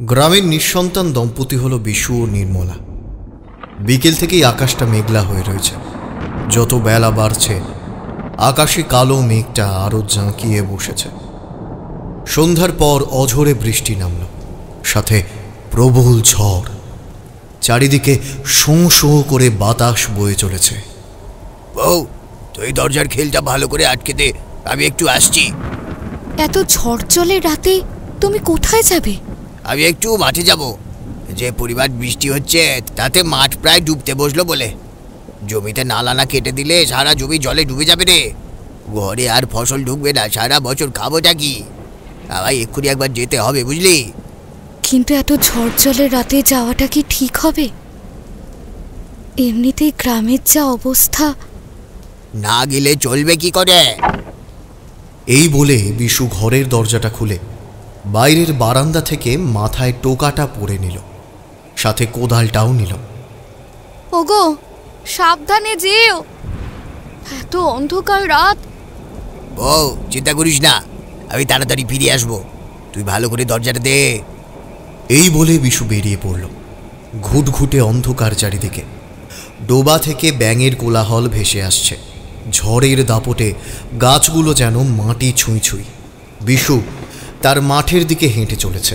গ্রামের নিঃসন্তান দম্পতি হলো বিশু ও নির্মলা। বিকেল থেকেই আকাশটা মেঘলা হয়ে রয়েছে। যত বেলা বাড়ছে আকাশে কালো মেঘটা আরো জাঁকিয়ে বসেছে। সন্ধ্যার পর অঝোরে বৃষ্টি নামল, সাথে প্রবল ঝড়। চারিদিকে শোঁ শোঁ করে বাতাস বয়ে চলেছে। বউ, তুই দরজার খিলটা ভালো করে আটকে দে, আমি একটু আসছি। এত ঝড় চলে রাতে তুমি কোথায় যাবে? আমি একটু মাঠে যাব। যে পরিমাণ বৃষ্টি হচ্ছে তাতে মাঠ প্রায় ডুবতে বসলো বলে। জমিতে নালা না কেটে দিলে সারা জমি জলে ডুবে যাবে রে। ঘরে আর ফসল ঢুকবে না, সারা বছর খাবোটা কি? আমায় এক্ষুনি একবার যেতে হবে, বুঝলি? কিন্তু এত ঝড় জলে রাতে যাওয়াটা কি ঠিক হবে? এমনিতেই গ্রামের যা অবস্থা। না গেলে চলবে কি করে? এই বলে বিশু ঘরের দরজাটা খুলে বাইরের বারান্দা থেকে মাথায় টোকাটা পরে নিল, সাথে কোদালটাও নিল। ওগো, সাবধানে যেও, এত অন্ধকার রাত। বউ, চিন্তা করিস না, আমি তাড়াতাড়ি ফিরে আসবো। তুই ভালো করে দরজাটা দে। এই বলে বিশু বেরিয়ে পড়ল। ঘুটঘুটে অন্ধকার চারিদিকে। ডোবা থেকে ব্যাঙের কোলাহল ভেসে আসছে। ঝড়ের দাপটে গাছগুলো যেন মাটি ছুঁই ছুঁই। বিশু তার মাঠের দিকে হেঁটে চলেছে।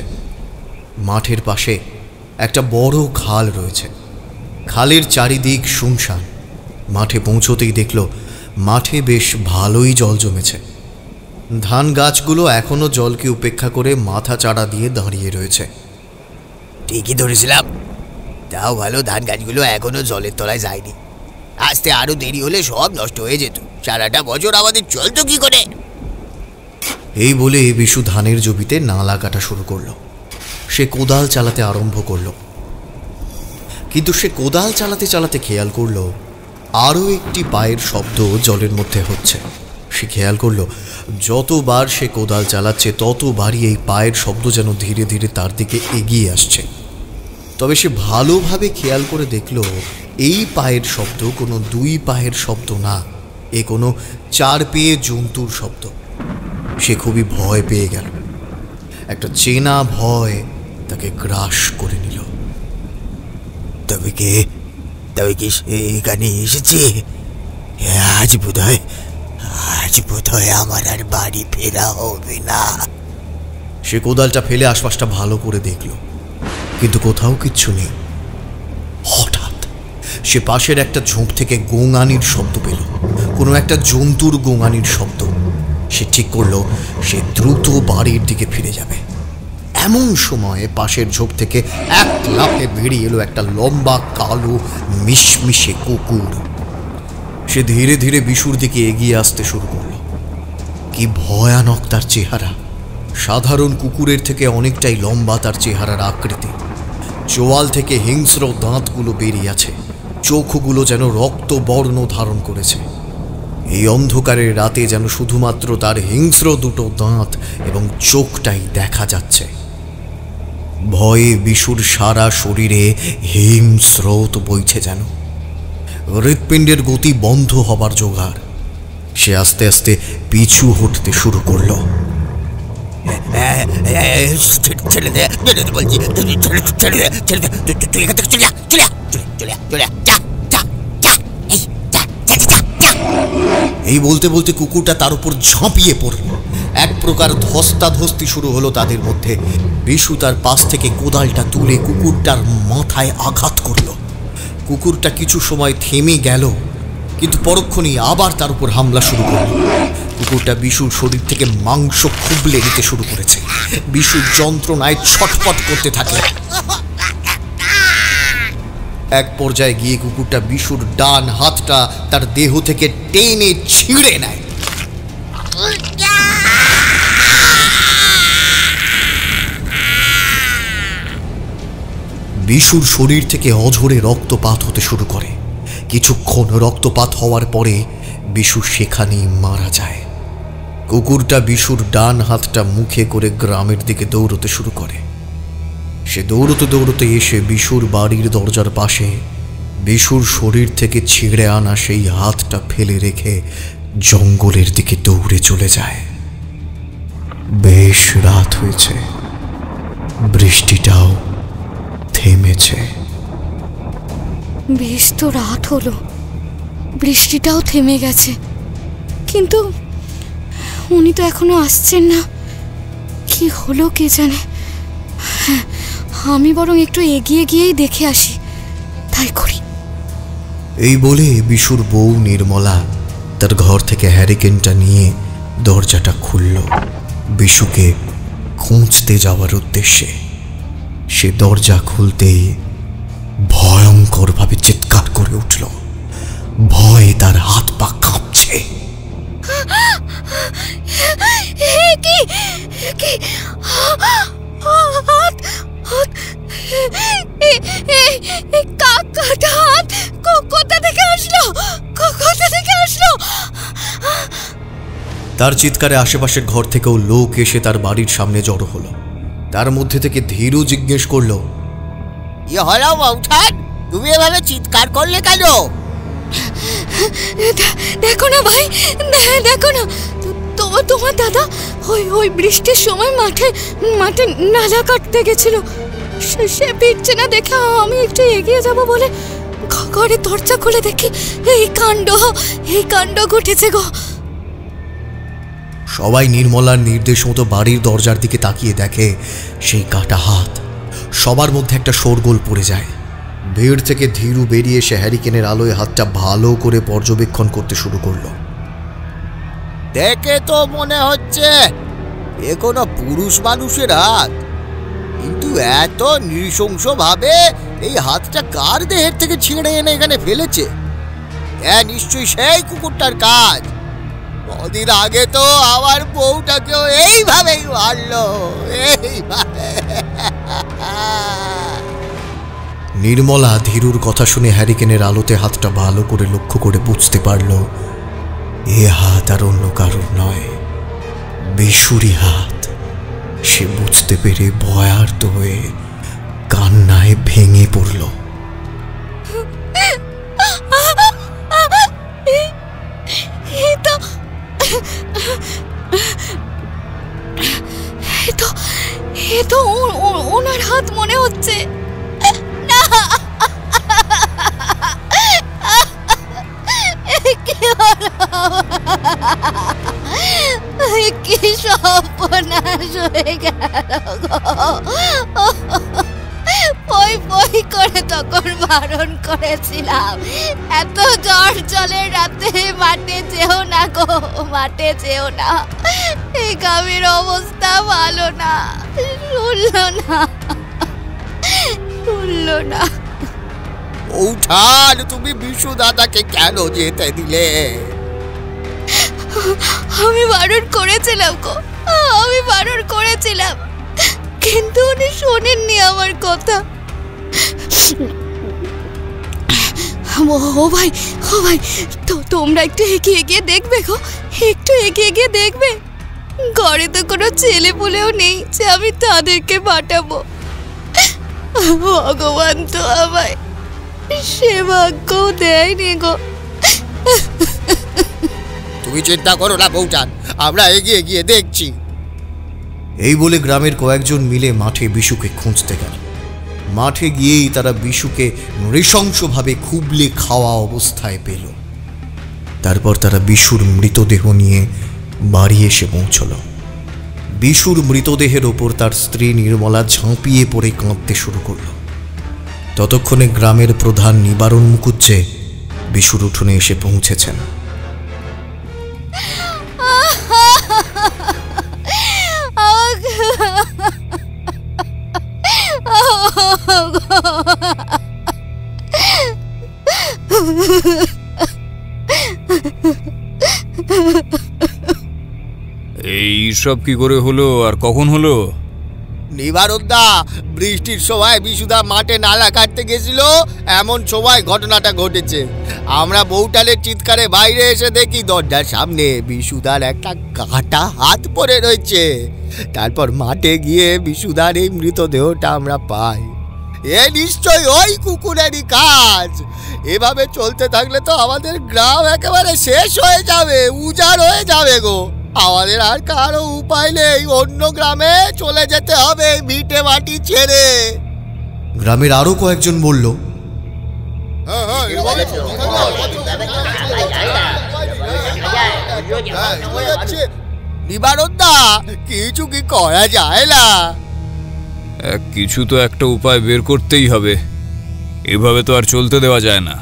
মাঠের পাশে একটা বড় খাল রয়েছে। খালের চারিদিক শুনশান। মাঠে পৌঁছতেই দেখল মাঠে বেশ ভালোই জল জমেছে। ধান গাছগুলো এখনো জলকে উপেক্ষা করে মাথা চাড়া দিয়ে দাঁড়িয়ে রয়েছে। ঠিকই ধরেছিলাম, তাও ভালো, ধান গাছগুলো এখনো জলের তলায় যায়নি। আসতে আরো দেরি হলে সব নষ্ট হয়ে যেত। সারাটা বছর আমাদের চলতো কি করে? এই বলে বিশু ধানের জমিতে নালা কাটা শুরু করল। সে কোদাল চালাতে আরম্ভ করল, কিন্তু সে কোদাল চালাতে চালাতে খেয়াল করল আরও একটি পায়ের শব্দ জলের মধ্যে হচ্ছে। সে খেয়াল করল যতবার সে কোদাল চালাচ্ছে ততবারই এই পায়ের শব্দ যেন ধীরে ধীরে তার দিকে এগিয়ে আসছে। তবে সে ভালোভাবে খেয়াল করে দেখল এই পায়ের শব্দ কোনো দুই পায়ের শব্দ না, এ কোনো চার পেয়ে জন্তুর শব্দ। সে খুবই ভয় পেয়ে গেল। একটা চেনা ভয় তাকে গ্রাস করে নিল। তবে কি এখানে এসেছে? আজ বোধহয় আমার আর বাড়ি ফেরা হবে না। সে কোদালটা ফেলে আশপাশটা ভালো করে দেখল, কিন্তু কোথাও কিচ্ছু নেই। হঠাৎ সে পাশের একটা ঝোপ থেকে গোঙানির শব্দ পেল, কোনো একটা জন্তুর গোঙানির শব্দ। সে ঠিক করলো সে দ্রুত বাড়ির দিকে ফিরে যাবে। এমন সময় পাশের ঝোপ থেকে এক লাফে বেরিয়ে এলো একটা লম্বা কালো মিশমিশে কুকুর। সে ধীরে ধীরে বিশুর দিকে এগিয়ে আসতে শুরু করলো। কি ভয়ানক তার চেহারা! সাধারণ কুকুরের থেকে অনেকটাই লম্বা তার চেহারার আকৃতি। চোয়াল থেকে হিংস্র দাঁতগুলো বেরিয়ে আছে। চোখগুলো যেন রক্ত বর্ণ ধারণ করেছে। এই অন্ধকারের রাতে যেন শুধুমাত্র তার হিংস্র দুটো দাঁত এবং চোখটাই দেখা যাচ্ছে। ভয়ে বিশুর সারা শরীরে হিমস্রোত বইছে, যেন হৃৎপিণ্ডের গতি বন্ধ হবার জোগাড়। সে আস্তে আস্তে পিছু হটতে শুরু করল। এই বলতে বলতে কুকুরটা তার উপর ঝাঁপিয়ে পড়ল। এক প্রকার ধস্তাধস্তি শুরু হলো তাদের মধ্যে। বিশু তার পাশ থেকে কোদালটা তুলে কুকুরটার মাথায় আঘাত করল। কুকুরটা কিছু সময় থেমে গেল, কিন্তু পরক্ষণেই আবার তার উপর হামলা শুরু করল। কুকুরটা বিশুর শরীর থেকে মাংস খুবলে নিতে শুরু করেছে। বিশু যন্ত্রণায় ছটফট করতে থাকে। এক পর্যায়ে গিয়ে কুকুরটা বিশুর ডান হাতটা তার দেহ থেকে টেনে ছিঁড়ে নেয়। বিশুর শরীর থেকে অঝরে রক্তপাত হতে শুরু করে। কিছুক্ষণ রক্তপাত হওয়ার পরে বিশু সেখানেই মারা যায়। কুকুরটা বিশুর ডান হাতটা মুখে করে গ্রামের দিকে দৌড়তে শুরু করে। সে দৌড়তে দৌড়তে এসে বিশুর বাড়ির দরজার পাশে বিশুর শরীর থেকে ছিঁড়ে আনা সেই হাতটা ফেলে রেখে জঙ্গলের দিকে দৌড়ে চলে যায়। বেশ রাত হয়েছে। বৃষ্টিটাও থেমেছে। বেশ তো রাত হলো, বৃষ্টিটাও থেমে গেছে, কিন্তু উনি তো এখনো আসছেন না। কি হলো কে জানে। হ্যাঁ, আমি বরং একটু এগিয়ে গিয়েই দেখে আসি, তাই করি। এই বলে বিশুর বউ নির্মলা তার ঘর থেকে হ্যারিকেনটা নিয়ে দরজাটা খুলল বিশুকে খুঁজতে যাওয়ার উদ্দেশ্যে। সে দরজা খুলতেই ভয়ঙ্করভাবে চিৎকার করে উঠল। ভয়ে তার হাত পা কাঁপছে। তার চিৎকারে আশেপাশের ঘর থেকেও লোক এসে তার বাড়ির সামনে জড়ো হলো। তার মধ্যে থেকে ধীরু জিজ্ঞেস করলো, কি হলো বৌঠান, তুমি এভাবে চিৎকার করলে কেন? দেখো না ভাই, দেখো না, তোমার দাদা ওই বৃষ্টির সময় মাঠে নালা কাটতে গেছিল। সে ফিরছে না দেখে আমি একটু এগিয়ে যাব বলে ঘরে দরজা খুলে দেখি এই কাণ্ড ঘটেছে গো। সবাই নির্মলার নির্দেশ মতো বাড়ির দরজার দিকে তাকিয়ে দেখে সেই কাটা হাত। সবার মধ্যে একটা শোরগোল পড়ে যায়। ভিড় থেকে ধীরু বেরিয়ে এসে হ্যারিকেনের আলোয় হাতটা ভালো করে পর্যবেক্ষণ করতে শুরু করলো। দেখে তো মনে হচ্ছে এ কোনো পুরুষ মানুষের হাত, কিন্তু এত নৃশংসভাবে এই হাতটা কার দেহের থেকে ছিঁড়ে এনে এখানে ফেলেছে? নিশ্চয়ই সেই কুকুরটার কাজ। কদিন আগে তো আমার বউটাকেও এইভাবেই মারলো, এইভাবে। নির্মলা ধীরুর কথা শুনে হ্যারিকেনের আলোতে হাতটা ভালো করে লক্ষ্য করে বুঝতে পারল এ হাত আর অন্য কারোর নয়, বিশুরই হাত। সে বুঝতে পেরে ভয়ার্ত হয়ে কান্নায় ভেঙে পড়ল। এ তো ওনার হাত মনে হচ্ছে। কি সর্বনাশ হয়ে গেল গো। পই করে তখন বারণ করেছিলাম, এত ঝড় জলের রাতে মাঠে যেও না গো, মাঠে যেও না, এই গ্রামের অবস্থা ভালো না। শুনলো না। উঠান, তুমি বিশু দাদাকে কেন যেতে দিলে? আমি বারণ করেছিলাম গো, আমি বারণ করেছিলাম, কিন্তু উনি শোনেননি আমার কথা। ও ভাই তোমরা একটু এগিয়ে গিয়ে দেখবে গো, একটু এগিয়ে গিয়ে দেখবে। ঘরে তো কোনো ছেলে পুলেও নেই যে আমি তাদেরকে পাঠাবো। ভগবান তো আমায় সে ভাগ্যও দেয়নি গো। তুমি চিন্তা করো না বৌঠান, আমরা এগিয়ে গিয়ে দেখছি। এই বলে গ্রামের কয়েকজন মিলে মাঠে বিশুকে খুঁজতে গেল। মাঠে গিয়েই তারা বিশুকে নৃশংসভাবে খুবলে খাওয়া অবস্থায় পেল। তারপর তারা বিশুর মৃতদেহ নিয়ে বাড়ি এসে পৌঁছল। বিশুর মৃতদেহের ওপর তার স্ত্রী নির্মলা ঝাঁপিয়ে পড়ে কাঁদতে শুরু করল। ততক্ষণে গ্রামের প্রধান নিবারণ মুকুজ্জে বিশুর উঠোনে এসে পৌঁছেছেন। এই সব কি করে হলো আর কখন হলো? নিবারণদা, বৃষ্টির সময় বিশুদা মাঠে নালা কাটতে গেছিল, এমন সময় ঘটনাটা ঘটেছে। আমরা বউটালের চিৎকারে বাইরে এসে দেখি দরজার সামনে বিশুদার একটা কাটা হাত পড়ে রয়েছে। তারপর মাঠে গিয়ে বিশুদার এই মৃতদেহটা আমরা পাই। এ নিশ্চয়ই ওই কুকুরেরই কাজ। এভাবে চলতে থাকলে তো আমাদের গ্রাম একেবারে শেষ হয়ে যাবে, উজাড় হয়ে যাবে গো। আমাদের আর কারো উপায় নেই, অন্য গ্রামে চলে যেতে হবে এই ভিটে মাটি ছেড়ে। গ্রামের আরো কয়েকজন বলল, নিবারণদা, কিছু কি করা যায় না? কিছু তো একটা উপায় বের করতেই হবে, এভাবে তো আর চলতে দেওয়া যায় না।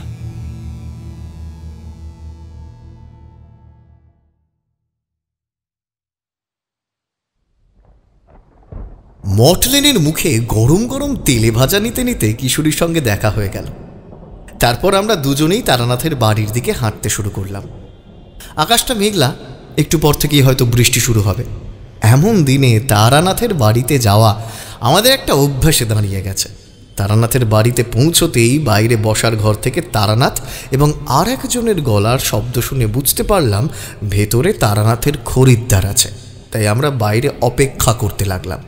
মটলেনের মুখে গরম গরম তেলে ভাজা নিতে নিতে কিশোরীর সঙ্গে দেখা হয়ে গেল। তারপর আমরা দুজনেই তারানাথের বাড়ির দিকে হাঁটতে শুরু করলাম। আকাশটা মেঘলা, একটু পর থেকেই হয়তো বৃষ্টি শুরু হবে। এমন দিনে তারানাথের বাড়িতে যাওয়া আমাদের একটা অভ্যাসে দাঁড়িয়ে গেছে। তারানাথের বাড়িতে পৌঁছতেই বাইরে বসার ঘর থেকে তারানাথ এবং আর একজনের গলার শব্দ শুনে বুঝতে পারলাম ভেতরে তারানাথের খরিদ্দার আছে। তাই আমরা বাইরে অপেক্ষা করতে লাগলাম।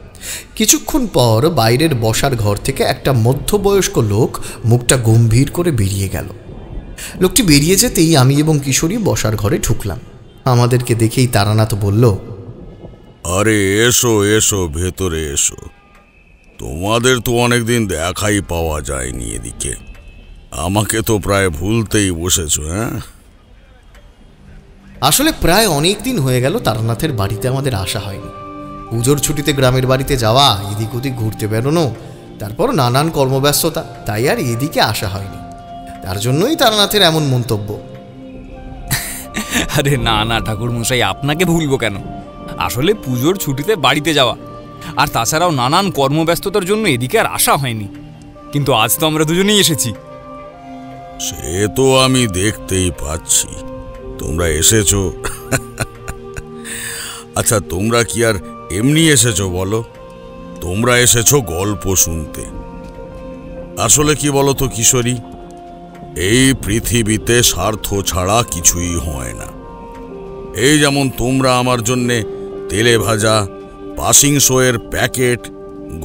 কিছুক্ষণ পর বাইরের বসার ঘর থেকে একটা মধ্যবয়স্ক লোক মুখটা গম্ভীর করে বেরিয়ে গেল। লোকটি বেরিয়ে যেতেই আমি এবং কিশোরী বসার ঘরে ঢুকলাম। আমাদেরকে দেখেই তারানাথ বলল, আরে এসো এসো, ভেতরে এসো। তোমাদের তো অনেকদিন দেখাই পাওয়া যায়নি এদিকে। আমাকে তো প্রায় ভুলতেই বসেছো। হ্যাঁ, আসলে প্রায় অনেক দিন হয়ে গেল তারানাথের বাড়িতে আমাদের আসা হয়নি। পুজোর ছুটিতে গ্রামের বাড়িতে যাওয়া, এদিক ওদিক ঘুরতে বেরোনো, তারপর নানান কর্মব্যস্ততা, তাই আর এদিকে আসা হয়নি। তার জন্যই তারানাথের এমন মন্তব্য। আরে না না ঠাকুরমশাই, আপনাকে ভুলবো কেন? আসলে পুজোর ছুটিতে বাড়িতে যাওয়া, আর তাছাড়াও নানান কর্মব্যস্ততার জন্য এদিকে আর আসা হয়নি। কিন্তু আজ তো আমরা দুজনেই এসেছি। সে তো আমি দেখতেই পাচ্ছি তোমরা এসেছো। আচ্ছা, তোমরা কি আর এমনি এসেছো বলো? তোমরা এসেছো গল্প শুনতে। আসলে কি বলো তো কিশোরী, এই পৃথিবীতে স্বার্থ ছাড়া কিছুই হয় না। এই যেমন তোমরা আমার জন্যে তেলে ভাজা, পাসিং শোয়ের প্যাকেট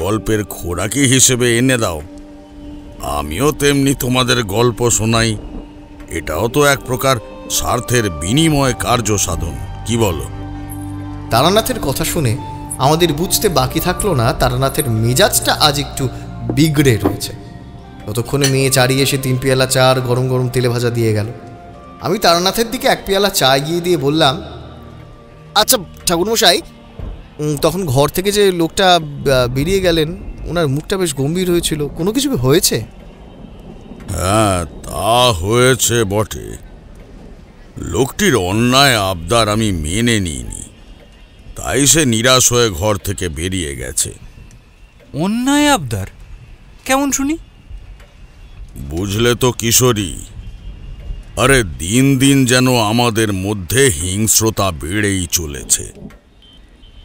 গল্পের খোরাকি হিসেবে এনে দাও, আমিও তেমনি তোমাদের গল্প শোনাই। এটাও তো এক প্রকার স্বার্থের বিনিময় কার্য সাধন, কি বলো? তারানাথের কথা শুনে আমাদের বুঝতে বাকি থাকলো না তারানাথের মেজাজটা আজ একটু বিগড়ে রয়েছে। ততক্ষণে মেয়ে চারি এসে 3 পেয়ালা চা আর গরম গরম তেলে ভাজা দিয়ে গেল। আমি তারানাথের দিকে 1 পেয়ালা চা এগিয়ে দিয়ে বললাম, আচ্ছা ঠাকুরমশাই, তখন ঘর থেকে যে লোকটা বেরিয়ে গেলেন, ওনার মুখটা বেশ গম্ভীর হয়েছিল, কোনো কিছু হয়েছে? হ্যাঁ, তা হয়েছে বটে। লোকটির অন্যায় আবদার আমি মেনে নিইনি, তাই সে নিরাশ হয়ে ঘর থেকে বেরিয়ে গেছে। অন্যায় আবদার? কেমন শুনি? বুঝলে তো কিশোরী, আরে দিন দিন যেন আমাদের মধ্যে হিংস্রতা বেড়েই চলেছে।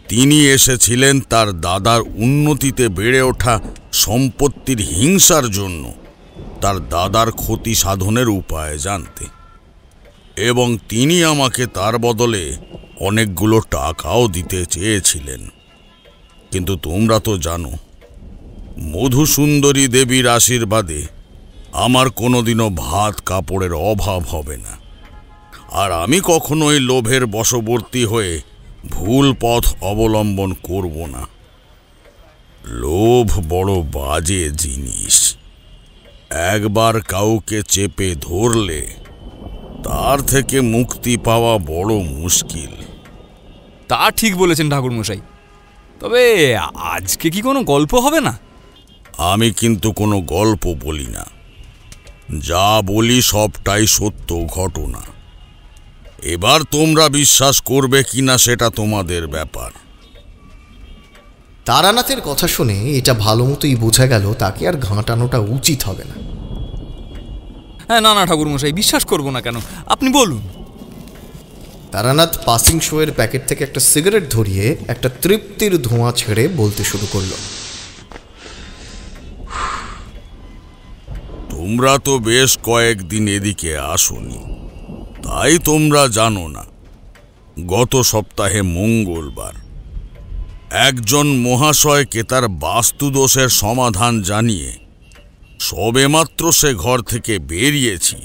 তিনি এসেছিলেন তার দাদার উন্নতিতে বেড়ে ওঠা সম্পত্তির হিংসার জন্য তার দাদার ক্ষতি সাধনের উপায় জানতে, এবং তিনি আমাকে তার বদলে অনেকগুলো টাকাও দিতে চেয়েছিলেন। কিন্তু তোমরা তো জানো, মধুসুন্দরী দেবীর আশীর্বাদে আমার কোনোদিনও ভাত কাপড়ের অভাব হবে না, আর আমি কখনোই লোভের বশবর্তী হয়ে ভুল পথ অবলম্বন করব না। লোভ বড় বাজে জিনিস। একবার কাউকে চেপে ধরলে তার থেকে মুক্তি পাওয়া বড় মুশকিল। তা ঠিক বলেছেন ঠাকুরমশাই। তবে আজকে কি কোনো গল্প হবে না? আমি কিন্তু কোনো গল্প বলি না, যা বলি সবটাই সত্য ঘটনা। এবার তোমরা বিশ্বাস করবে কিনা সেটা তোমাদের ব্যাপার। তারানাথের কথা শুনে এটা ভালো মতোই বোঝা গেল তাকে আর ঘাঁটানোটা উচিত হবে না। হ্যাঁ, না না ঠাকুরমশাই, বিশ্বাস করবো না কেন, আপনি বলুন। তারানাথ পাসিং শোয়ের প্যাকেট থেকে একটা সিগারেট ধরিয়ে একটা তৃপ্তির ধোঁয়া ছেড়ে বলতে শুরু করলো, তোমরা তো বেশ কয়েকদিন এদিকে আসোনি, তাই তোমরা জানো না। গত সপ্তাহে মঙ্গলবার একজন মহাশয়কে তার বাস্তুদোষের সমাধান জানিয়ে সবেমাত্র সে ঘর থেকে বেরিয়েছি,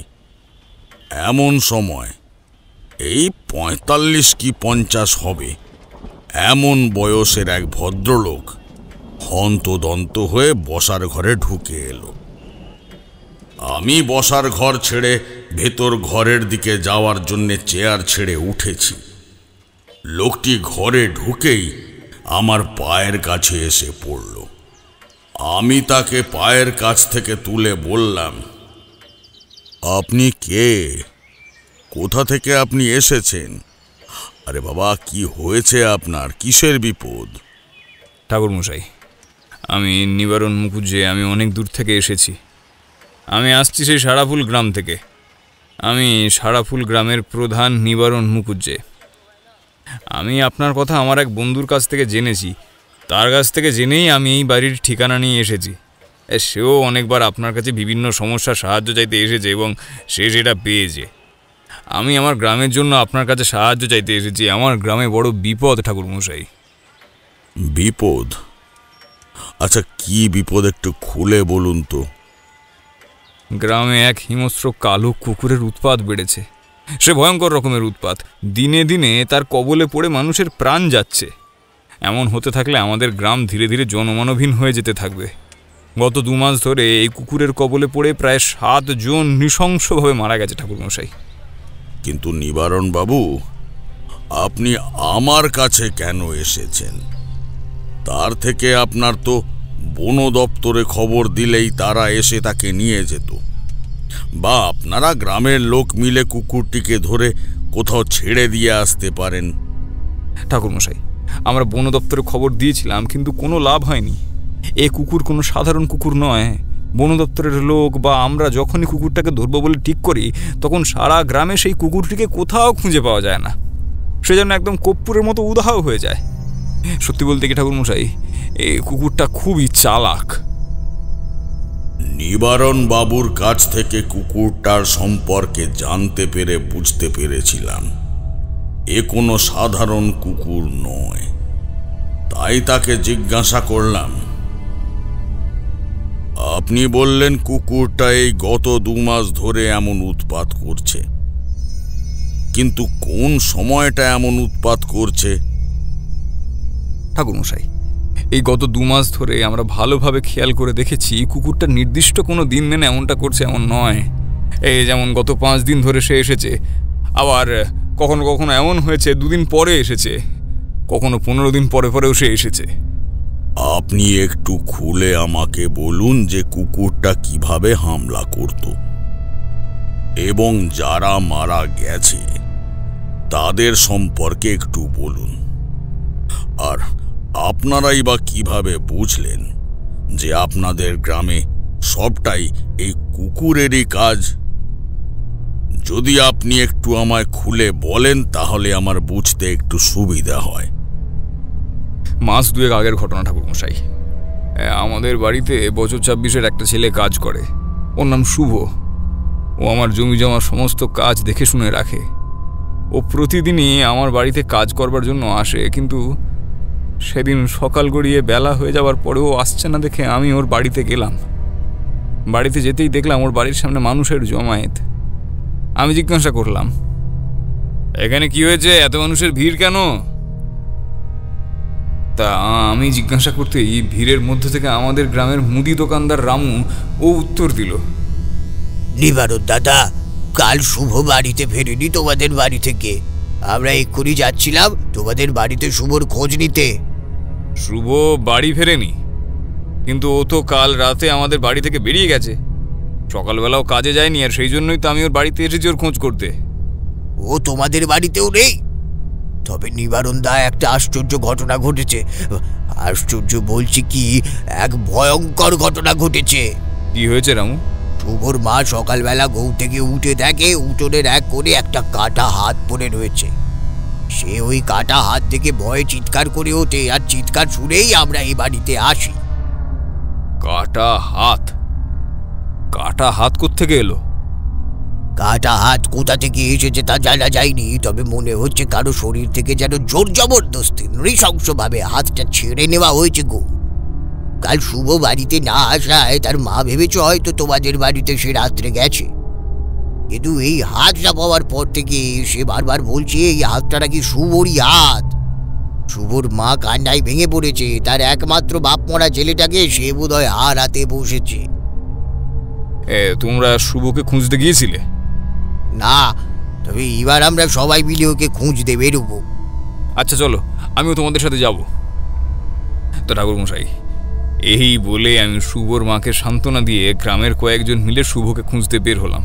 এমন সময় এই 45 কি 50 হবে এমন বয়সের এক ভদ্রলোক হন্তদন্ত হয়ে বসার ঘরে ঢুকে এলো। আমি বসার ঘর ছেড়ে ভেতর ঘরের দিকে যাওয়ার জন্যে চেয়ার ছেড়ে উঠেছি। লোকটি ঘরে ঢুকেই আমার পায়ের কাছে এসে পড়ল। আমি তাকে পায়ের কাছ থেকে তুলে বললাম, আপনি কে? কোথা থেকে আপনি এসেছেন? আরে বাবা, কি হয়েছে আপনার? কিসের বিপদ? ঠাকুরমশাই, আমি নিবারণ মুখুজ্জে। আমি অনেক দূর থেকে এসেছি। আমি আসছি সেই সারাফুল গ্রাম থেকে। আমি সারাফুল গ্রামের প্রধান নিবারণ মুখুজ্জে। আমি আপনার কথা আমার এক বন্ধুর কাছ থেকে জেনেছি। তার কাছ থেকে জেনেই আমি এই বাড়ির ঠিকানা নিয়ে এসেছি। সেও অনেকবার আপনার কাছে বিভিন্ন সমস্যার সাহায্য চাইতে এসেছে এবং সে সেটা পেয়েছে। আমি আমার গ্রামের জন্য আপনার কাছে সাহায্য চাইতে এসেছি। আমার গ্রামে বড় বিপদ ঠাকুরমশাই। বিপদ? আচ্ছা, কি বিপদ একটু খুলে বলুন তো। গ্রামে এক হিংস্র কালো কুকুরের উৎপাত বেড়েছে। সে ভয়ঙ্কর রকমের উৎপাত। দিনে দিনে তার কবলে পড়ে মানুষের প্রাণ যাচ্ছে। এমন হতে থাকলে আমাদের গ্রাম ধীরে ধীরে জনমানবহীন হয়ে যেতে থাকবে। গত 2 মাস ধরে এই কুকুরের কবলে পড়ে প্রায় 7 জন নৃশংসভাবে মারা গেছে ঠাকুরমশাই। কিন্তু নিবারণ বাবু, আপনি আমার কাছে কেন এসেছেন? তার থেকে আপনার তো বন দপ্তরে খবর দিলেই তারা এসে তাকে নিয়ে যেত, বা আপনারা গ্রামের লোক মিলে কুকুরটিকে ধরে কোথাও ছেড়ে দিয়ে আসতে পারেন। ঠাকুরমশাই, আমরা বন দপ্তরে খবর দিয়েছিলাম, কিন্তু কোনো লাভ হয়নি। এ কুকুর কোনো সাধারণ কুকুর নয়। বন দপ্তরের লোক বা আমরা যখনই কুকুরটাকে ধরবো বলে ঠিক করি, তখন সারা গ্রামে সেই কুকুরটিকে কোথাও খুঁজে পাওয়া যায় না। সে যেন একদম কর্পূরের মতো উধাও হয়ে যায়। সত্যি বলতে কি ঠাকুরমশাই, এই কুকুরটা খুবই চালাক। নিবারণ বাবুর কাছ থেকে কুকুরটার সম্পর্কে জানতে পেরে বুঝতে পেরেছিলাম এ কোনো সাধারণ কুকুর নয়। তাই তাকে জিজ্ঞাসা করলাম। আপনি বললেন কুকুরটা এই গত 2 মাস ধরে এমন উৎপাত করছে, কিন্তু কোন সময়টা এমন উৎপাত করছে? ঠাকুরমশাই, এই গত 2 মাস ধরে আমরা ভালোভাবে খেয়াল করে দেখেছি, কুকুরটা নির্দিষ্ট কোনো দিন মেনে এমনটা করছে এমন নয়। এই যেমন গত 5 দিন ধরে সে এসেছে, আবার কখনো কখনো এমন হয়েছে 2 দিন পরে এসেছে, কখনো 15 দিন পরে পরেও সে এসেছে। আপনি একটু খুলে আমাকে বলুন যে কুকুরটা কিভাবে হামলা করত, এবং যারা মারা গেছে তাদের সম্পর্কে একটু বলুন। আর আপনারাই বা কিভাবে বুঝলেন যে আপনাদের গ্রামে সবটাই এই কুকুরেরই কাজ? যদি আপনি একটু আমায় খুলে বলেন তাহলে আমার বুঝতে একটু সুবিধা হয়। মাস 2 আগের ঘটনা ঠাকুরমশাই। আমাদের বাড়িতে বছর 26-এর একটা ছেলে কাজ করে। ওর নাম শুভ। ও আমার জমি জমা সমস্ত কাজ দেখে শুনে রাখে। ও প্রতিদিনই আমার বাড়িতে কাজ করবার জন্য আসে, কিন্তু সেদিন সকাল গড়িয়ে বেলা হয়ে যাওয়ার পরেও আসছে না দেখে আমি ওর বাড়িতে গেলাম। বাড়িতে যেতেই দেখলাম ওর বাড়ির সামনে মানুষের জমায়েত। আমি জিজ্ঞাসা করলাম, এখানে কি হয়েছে? এত মানুষের ভিড় কেন? তা আমি জিজ্ঞাসা করতেই ভিড়ের মধ্যে থেকে আমাদের গ্রামের মুদি দোকানদার রামু ও উত্তর দিল, নিবারণ দাদা, কাল শুভ বাড়িতে ফেরেনি তোমাদের বাড়ি থেকে। আমরা এক্ষুনি যাচ্ছিলাম তোমাদের বাড়িতে শুভর খোঁজ নিতে। শুভ বাড়ি ফেরেনি? কিন্তু ও তো কাল রাতে আমাদের বাড়ি থেকে বেরিয়ে গেছে। সকালবেলাও কাজে যায়নি, আর সেই জন্যই তো আমি ওর বাড়িতে এসেছি ওর খোঁজ করতে। ও তোমাদের বাড়িতেও নেই? তবে নিবারণ দা, একটা আশ্চর্য ঘটনা ঘটেছে। আশ্চর্য বলছি কি, এক ভয়ঙ্কর ঘটনা ঘটেছে। কি হয়েছে রামু? শুভর মা সকালবেলা ঘুম থেকে উঠে দেখে উঠোনের এক কোণে একটা কাটা হাত পড়ে রয়েছে। সে ওই কাটা হাত দেখে ভয়ে চিৎকার করে ওঠে, আর চিৎকার শুনেই আমরা এই বাড়িতে আসি। কাটা হাত? কাটা হাত কোত্থেকে এলো? কাটা হাত কোথা থেকে এসেছে তা জানা যায়নি, তবে মনে হচ্ছে কারো শরীর থেকে যেন জোর জবরদস্তি নৃশংসভাবে হাতটা ছেড়ে নেওয়া হয়েছে গো। কাল শুভ বাড়িতে না আসায় তার মা ভেবেছে হয়তো তোমাদের বাড়িতে সে রাত্রে গেছে, কিন্তু এই হাতটা পাওয়ার পর থেকে সে বারবার বলছে এই হাতটা নাকি শুভরই হাত। শুভর মা কান্নায় ভেঙে পড়েছে। তার একমাত্র বাপ মরা ছেলেটাকে সে বোধহয় হারাতে বসেছে। তোমরা শুভকে খুঁজতে গিয়েছিলে? না, তবে এবার আমরা সবাই মিলে ওকে খুঁজতে বেরোবো। আচ্ছা চলো, আমিও তোমাদের সাথে যাব। তো ঠাকুরমশাই, এই বলে আমি শুভর মাকে সান্ত্বনা দিয়ে গ্রামের কয়েকজন মিলে শুভকে খুঁজতে বের হলাম।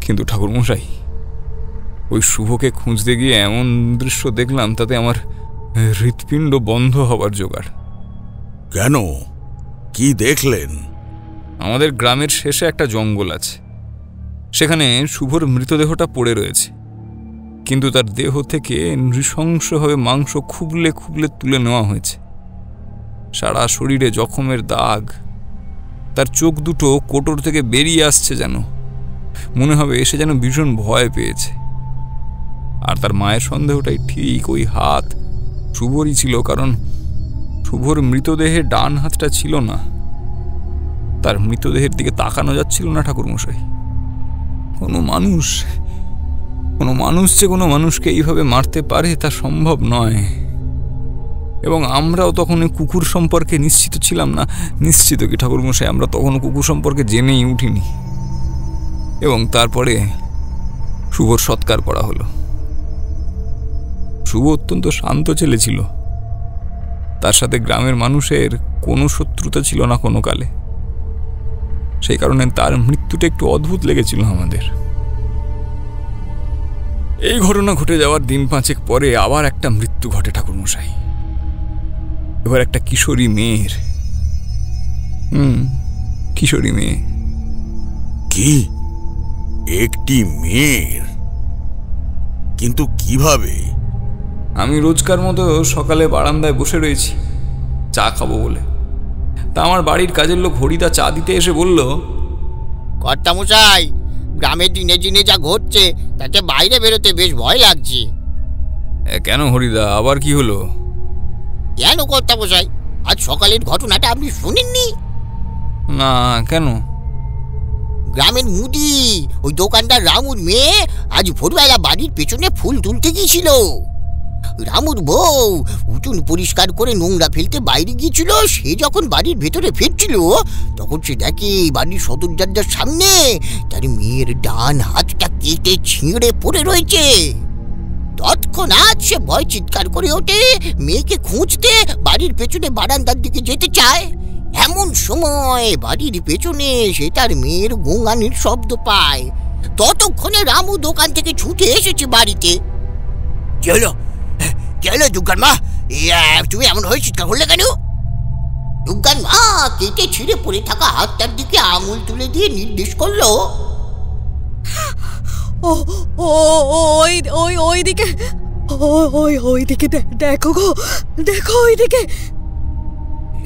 কিন্তু ঠাকুরমশাই, ওই শুভকে খুঁজতে গিয়ে এমন দৃশ্য দেখলাম তাতে আমার হৃৎপিণ্ড বন্ধ হবার জোগাড়। কেন, কি দেখলেন? আমাদের গ্রামের শেষে একটা জঙ্গল আছে, সেখানে শুভর মৃতদেহটা পড়ে রয়েছে, কিন্তু তার দেহ থেকে নৃশংসভাবে মাংস খুবলে খুবলে তুলে নেওয়া হয়েছে। সারা শরীরে জখমের দাগ, তার চোখ দুটো কোটর থেকে বেরিয়ে আসছে, যেন মনে হবে সে যেন ভীষণ ভয় পেয়েছে। আর তার মায়ের সন্দেহটাই ঠিক, ওই হাত শুভরই ছিল, কারণ শুভর মৃতদেহে ডান হাতটা ছিল না। তার মৃতদেহের দিকে তাকানো যাচ্ছিল না ঠাকুরমশাই। কোনো মানুষ যে কোনো মানুষকে এইভাবে মারতে পারে তা সম্ভব নয়। এবং আমরাও তখন কুকুর সম্পর্কে নিশ্চিত ছিলাম না। নিশ্চিত কি ঠাকুরমশাই, আমরা তখনও কুকুর সম্পর্কে জেনেই উঠিনি। এবং তারপরে শুভর সৎকার করা হলো। শুভ অত্যন্ত শান্ত ছেলে ছিল, তার সাথে গ্রামের মানুষের কোনো শত্রুতা ছিল না কোনো কালে। সেই কারণে তার মৃত্যুটা একটু অদ্ভুত লেগেছিল আমাদের। এই ঘটনা ঘটে যাওয়ার দিন 5 পরে আবার একটা মৃত্যু ঘটে ঠাকুরমশাই। এবার একটা কিশোরী মেয়ের। কিশোরী মেয়ে। কি, একটি মেয়ের? কিন্তু কিভাবে? আমি রোজকার মতো সকালে বারান্দায় বসে রয়েছি চা খাবো বলে। তা আমার বাড়ির কাজের লোক হরিদা চা দিতে এসে বলল, কর্তামশাই, গ্রামে দিনে দিনে যা ঘটছে তাতে বাইরে বেরোতে বেশ ভয় লাগছে। কেন হরিদা, আবার কি হলো? কেন কর্তামশাই, আজ সকালের ঘটনাটা আপনি শুনেননি? না, কেন? গ্রামের মুদি ওই দোকানদার রামুর মেয়ে আজ ভোরবেলা বাড়ির পেছনে ফুল তুলতে গিয়েছিল। রামুর বউ উঠোন পরিষ্কার করে নোংরা ফেলতে বাইরে গিয়েছিল। সে যখন বাড়ির ভেতরে ফিরছিল তখন সে দেখে বাড়ির সদর দরজার সামনে তার মেয়ের ডান হাতটা কেটে ছিঁড়ে পড়ে রয়েছে। তৎক্ষণাৎ সে ভয় চিৎকার করে ওঠে, মেয়েকে খুঁজতে বাড়ির পেছনে বারান্দার দিকে যেতে চায়। এমন সময় বাড়ির পেছনে সে তার মেয়ের গোঙানির শব্দ পায়। ততক্ষণে রামু দোকান থেকে ছুটে এসেছে বাড়িতে। কি হলো দুর্গার মা, তুমি এমন হয়ে চিৎকার করলে কেন? দুর্গার মা কেটে ছিঁড়ে পড়ে থাকা হাতটার দিকে আঙুল তুলে দিয়ে নির্দেশ করলো, ওইদিকে দেখো গো, দেখো ওইদিকে।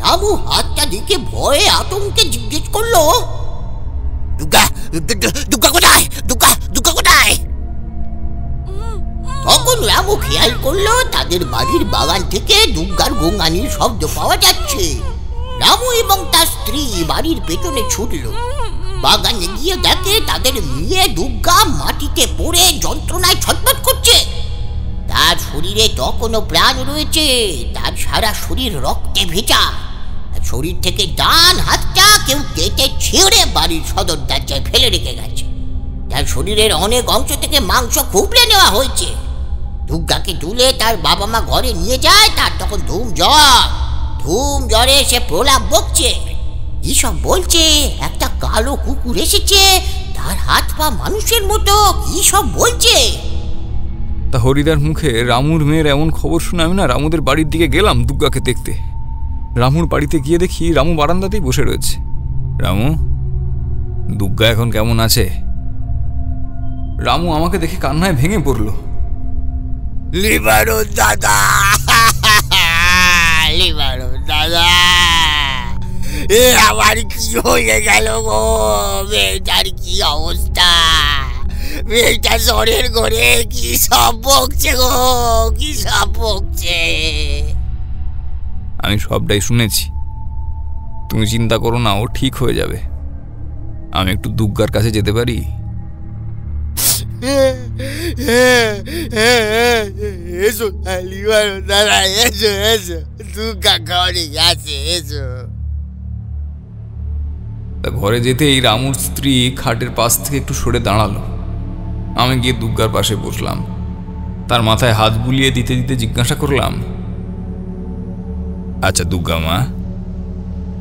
রামু হাতটা দিকে ভয়ে আতঙ্কে জিজ্ঞেস করলো, দুর্গা কোথায়? দুর্গা কোথায়? তখন রামু খেয়াল করলো তাদের বাড়ির বাগান থেকে দুর্গার গোঙানির শব্দ পাওয়া যাচ্ছে। রামু এবং তার স্ত্রী বাড়ির পেছনে ছুটল। বাগানে গিয়ে দেখে তাদের মেয়ে দুর্গা মাটিতে পড়ে যন্ত্রণায় ছটফট করছে। তার শরীরে তখনও প্রাণ রয়েছে, তার সারা শরীর রক্তে ভেজা। শরীর থেকে ডান হাতটা কেউ কেটে ছিঁড়ে বাড়ির সদর দরজায় ফেলে রেখে গেছে। তার শরীরের অনেক অংশ থেকে মাংস খুবলে নেওয়া হয়েছে। দুর্গাকে তুলে তার বাবা মা ঘরে নিয়ে যায়। তার তখন ধুম জ্বরে সে প্রলাপ বকছে। কি সব বলছে, একটা কালো কুকুর এসেছে, তার হাত পা মানুষের মতো, কি সব বলছে। তা হরিদার মুখে রামুর মেয়ের এমন খবর শুনে আমি না রামুদের বাড়ির দিকে গেলাম দুর্গাকে দেখতে। রামুর বাড়িতে গিয়ে দেখি রামু বারান্দাতেই বসে রয়েছে। রামু, দুর্গা এখন কেমন আছে? রামু আমাকে দেখে কান্নায় ভেঙে পড়ল। লিবারুন দাদা, এ আমার কি হয়ে গেল গো, মেয়েটার কি অবস্থা? মেয়েটা জ্বরের ঘরে কি সব বকছে গো, কি সব বকছে। আমি সবটাই শুনেছি, তুমি চিন্তা করো না, ও ঠিক হয়ে যাবে। আমি একটু দুর্গার কাছে যেতে পারি? এসো নিবারণ দাদা, এসো এসো, দুর্গা ঘরে আছে, এসো। তা ঘরে যেতেই রামুর স্ত্রী খাটের পাশ থেকে একটু সরে দাঁড়ালো। আমি গিয়ে দুর্গার পাশে বসলাম। তার মাথায় হাত বুলিয়ে দিতে দিতে জিজ্ঞাসা করলাম, আচ্ছা দুর্গা মা,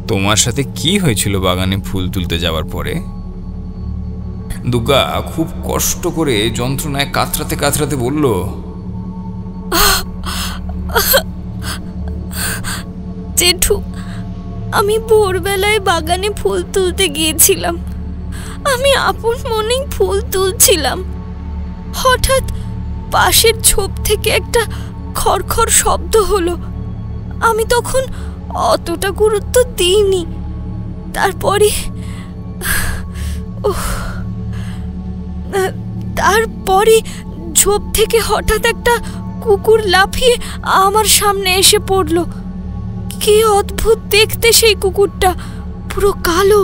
তোমার সাথে কি হয়েছিল বাগানে ফুল তুলতে যাওয়ার পরে? দুর্গা খুব কষ্ট করে যন্ত্রণায় কাতরাতে কাতরাতে বলল, জেঠু, আমি ভোরবেলায় বাগানে ফুল তুলতে গিয়েছিলাম। আমি আপন মনেই ফুল তুলছিলাম। হঠাৎ পাশের ঝোপ থেকে একটা খড়খড় শব্দ হলো। আমি তখন অতটা গুরুত্ব দিইনি। তারপরে ঝোপ থেকে হঠাৎ একটা কুকুর লাফিয়ে আমার সামনে এসে পড়ল। কি অদ্ভুত দেখতে সেই কুকুরটা! পুরো কালো,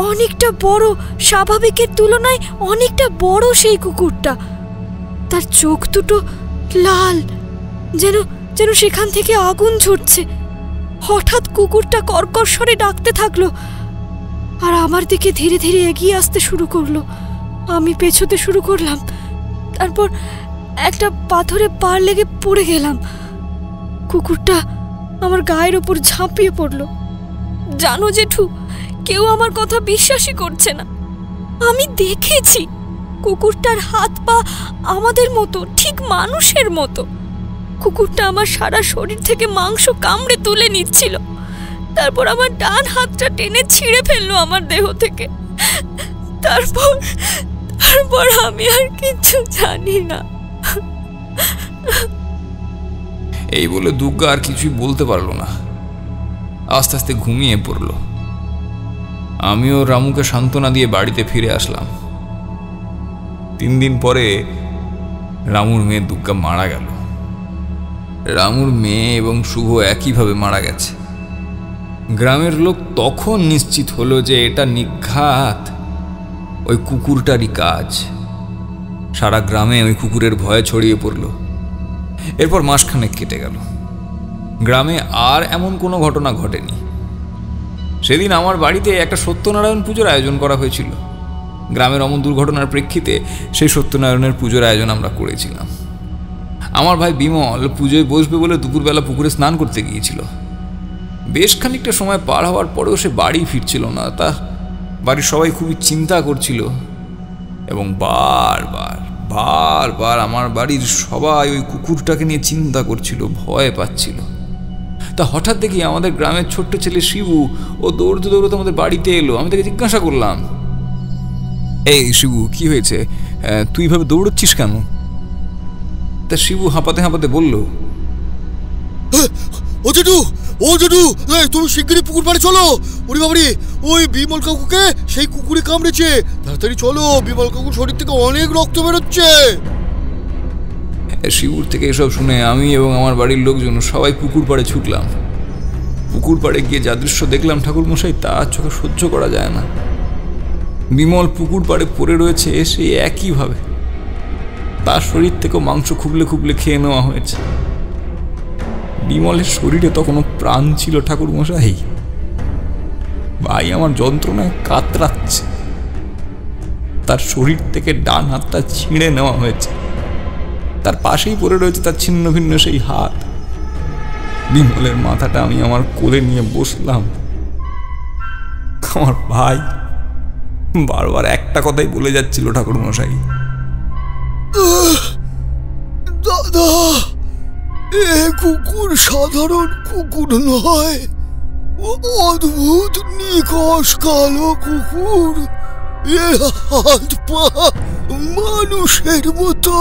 অনেকটা বড়, স্বাভাবিকের তুলনায় অনেকটা বড় সেই কুকুরটা। তার চোখ দুটো লাল, যেন সেখান থেকে আগুন ঝরছে। হঠাৎ কুকুরটা কর্কশ স্বরে ডাকতে থাকলো আর আমার দিকে ধীরে ধীরে এগিয়ে আসতে শুরু করলো। আমি পেছোতে শুরু করলাম। তারপর একটা পাথরে পা লেগে পড়ে গেলাম। কুকুরটা আমার গায়ের ওপর ঝাঁপিয়ে পড়লো। জানো জেঠু, কেউ আমার কথা বিশ্বাসই করছে না। আমি দেখেছি কুকুরটার হাত পা আমাদের মতো, ঠিক মানুষের মতো। কুকুরটা আমার সারা শরীর থেকে মাংস কামড়ে তুলে নিচ্ছিল। তারপর আমার ডান হাতটা টেনে ছিঁড়ে ফেললো আমার দেহ থেকে। তারপর আমি আর কিছু জানি না। এই বলে দুর্গা আর কিছুই বলতে পারলো না। আস্তে আস্তে ঘুমিয়ে পড়ল। আমিও রামুকে সান্ত্বনা দিয়ে বাড়িতে ফিরে আসলাম। 3 দিন পরে রামুর মেয়ে দুর্গা মারা গেল। রামুর মেয়ে এবং শুভ একইভাবে মারা গেছে। গ্রামের লোক তখন নিশ্চিত হলো যে এটা নিঘাত ওই কুকুরটারই কাজ। সারা গ্রামে ওই কুকুরের ভয়ে ছড়িয়ে পড়ল। এরপর মাসখানেক কেটে গেল। গ্রামে আর এমন কোনো ঘটনা ঘটেনি। সেদিন আমার বাড়িতে একটা সত্যনারায়ণ পুজোর আয়োজন করা হয়েছিল। গ্রামের অমন দুর্ঘটনার প্রেক্ষিতে সেই সত্যনারায়ণের পুজোর আয়োজন আমরা করেছিলাম। আমার ভাই বিমল পুজোয় বসবে বলে দুপুরবেলা পুকুরে স্নান করতে গিয়েছিল। বেশ খানিকটা সময় পার হওয়ার পরেও সে বাড়ি ফিরছিল না। তা বাড়ির সবাই খুবই চিন্তা করছিল এবং বারবার আমার বাড়ির সবাই ওই কুকুরটাকে নিয়ে চিন্তা করছিল, ভয় পাচ্ছিল। তা হঠাৎ দেখি আমাদের গ্রামের ছোট্ট ছেলে শিবু, ও দৌড়তে দৌড়তে আমাদের বাড়িতে এলো। আমি তাকে জিজ্ঞাসা করলাম, এই শিবু, কি হয়েছে? তুই এভাবে দৌড়চ্ছিস কেন? তা শিবু হাঁপাতে হাঁপাতে বলল, ও জেঠু, তুমি শিগগিরই পুকুর পাড়ে চলো। ওরে বাবারে, ওই বিমল কাকুকে সেই কুকুরে কামড়েছে। তাড়াতাড়ি চলো, বিমল কাকুর শরীর থেকে অনেক রক্ত বেরোচ্ছে। শিবুর থেকে এসব শুনে আমি এবং আমার বাড়ির লোকজন সবাই পুকুর পাড়ে ছুটলাম। পুকুর পাড়ে গিয়ে যা দৃশ্য দেখলাম ঠাকুরমশাই, তা চোখে সহ্য করা যায় না। বিমল পুকুর পাড়ে পড়ে রয়েছে সেই একইভাবে। তার শরীর থেকেও মাংস খুবলে খুবলে খেয়ে নেওয়া হয়েছে। বিমলের শরীরে তখনও প্রাণ ছিল ঠাকুরমশাই। ভাই আমার যন্ত্রণায় কাতরাচ্ছে। তার শরীর থেকে ডান হাতটা ছিঁড়ে নেওয়া হয়েছে। তার পাশেই পড়ে রয়েছে তার ছিন্ন ভিন্ন সেই হাত। বিমলের মাথাটা আমি আমার কোলে নিয়ে বসলাম। আমার ভাই বারবার একটা কথাই বলে যাচ্ছিল, ঠাকুরমশাই, দাদা, এ কুকুর সাধারণ কুকুর নয়, অদ্ভুত নিকষ কালো কুকুর। এ হাত পা মানুষের মতো।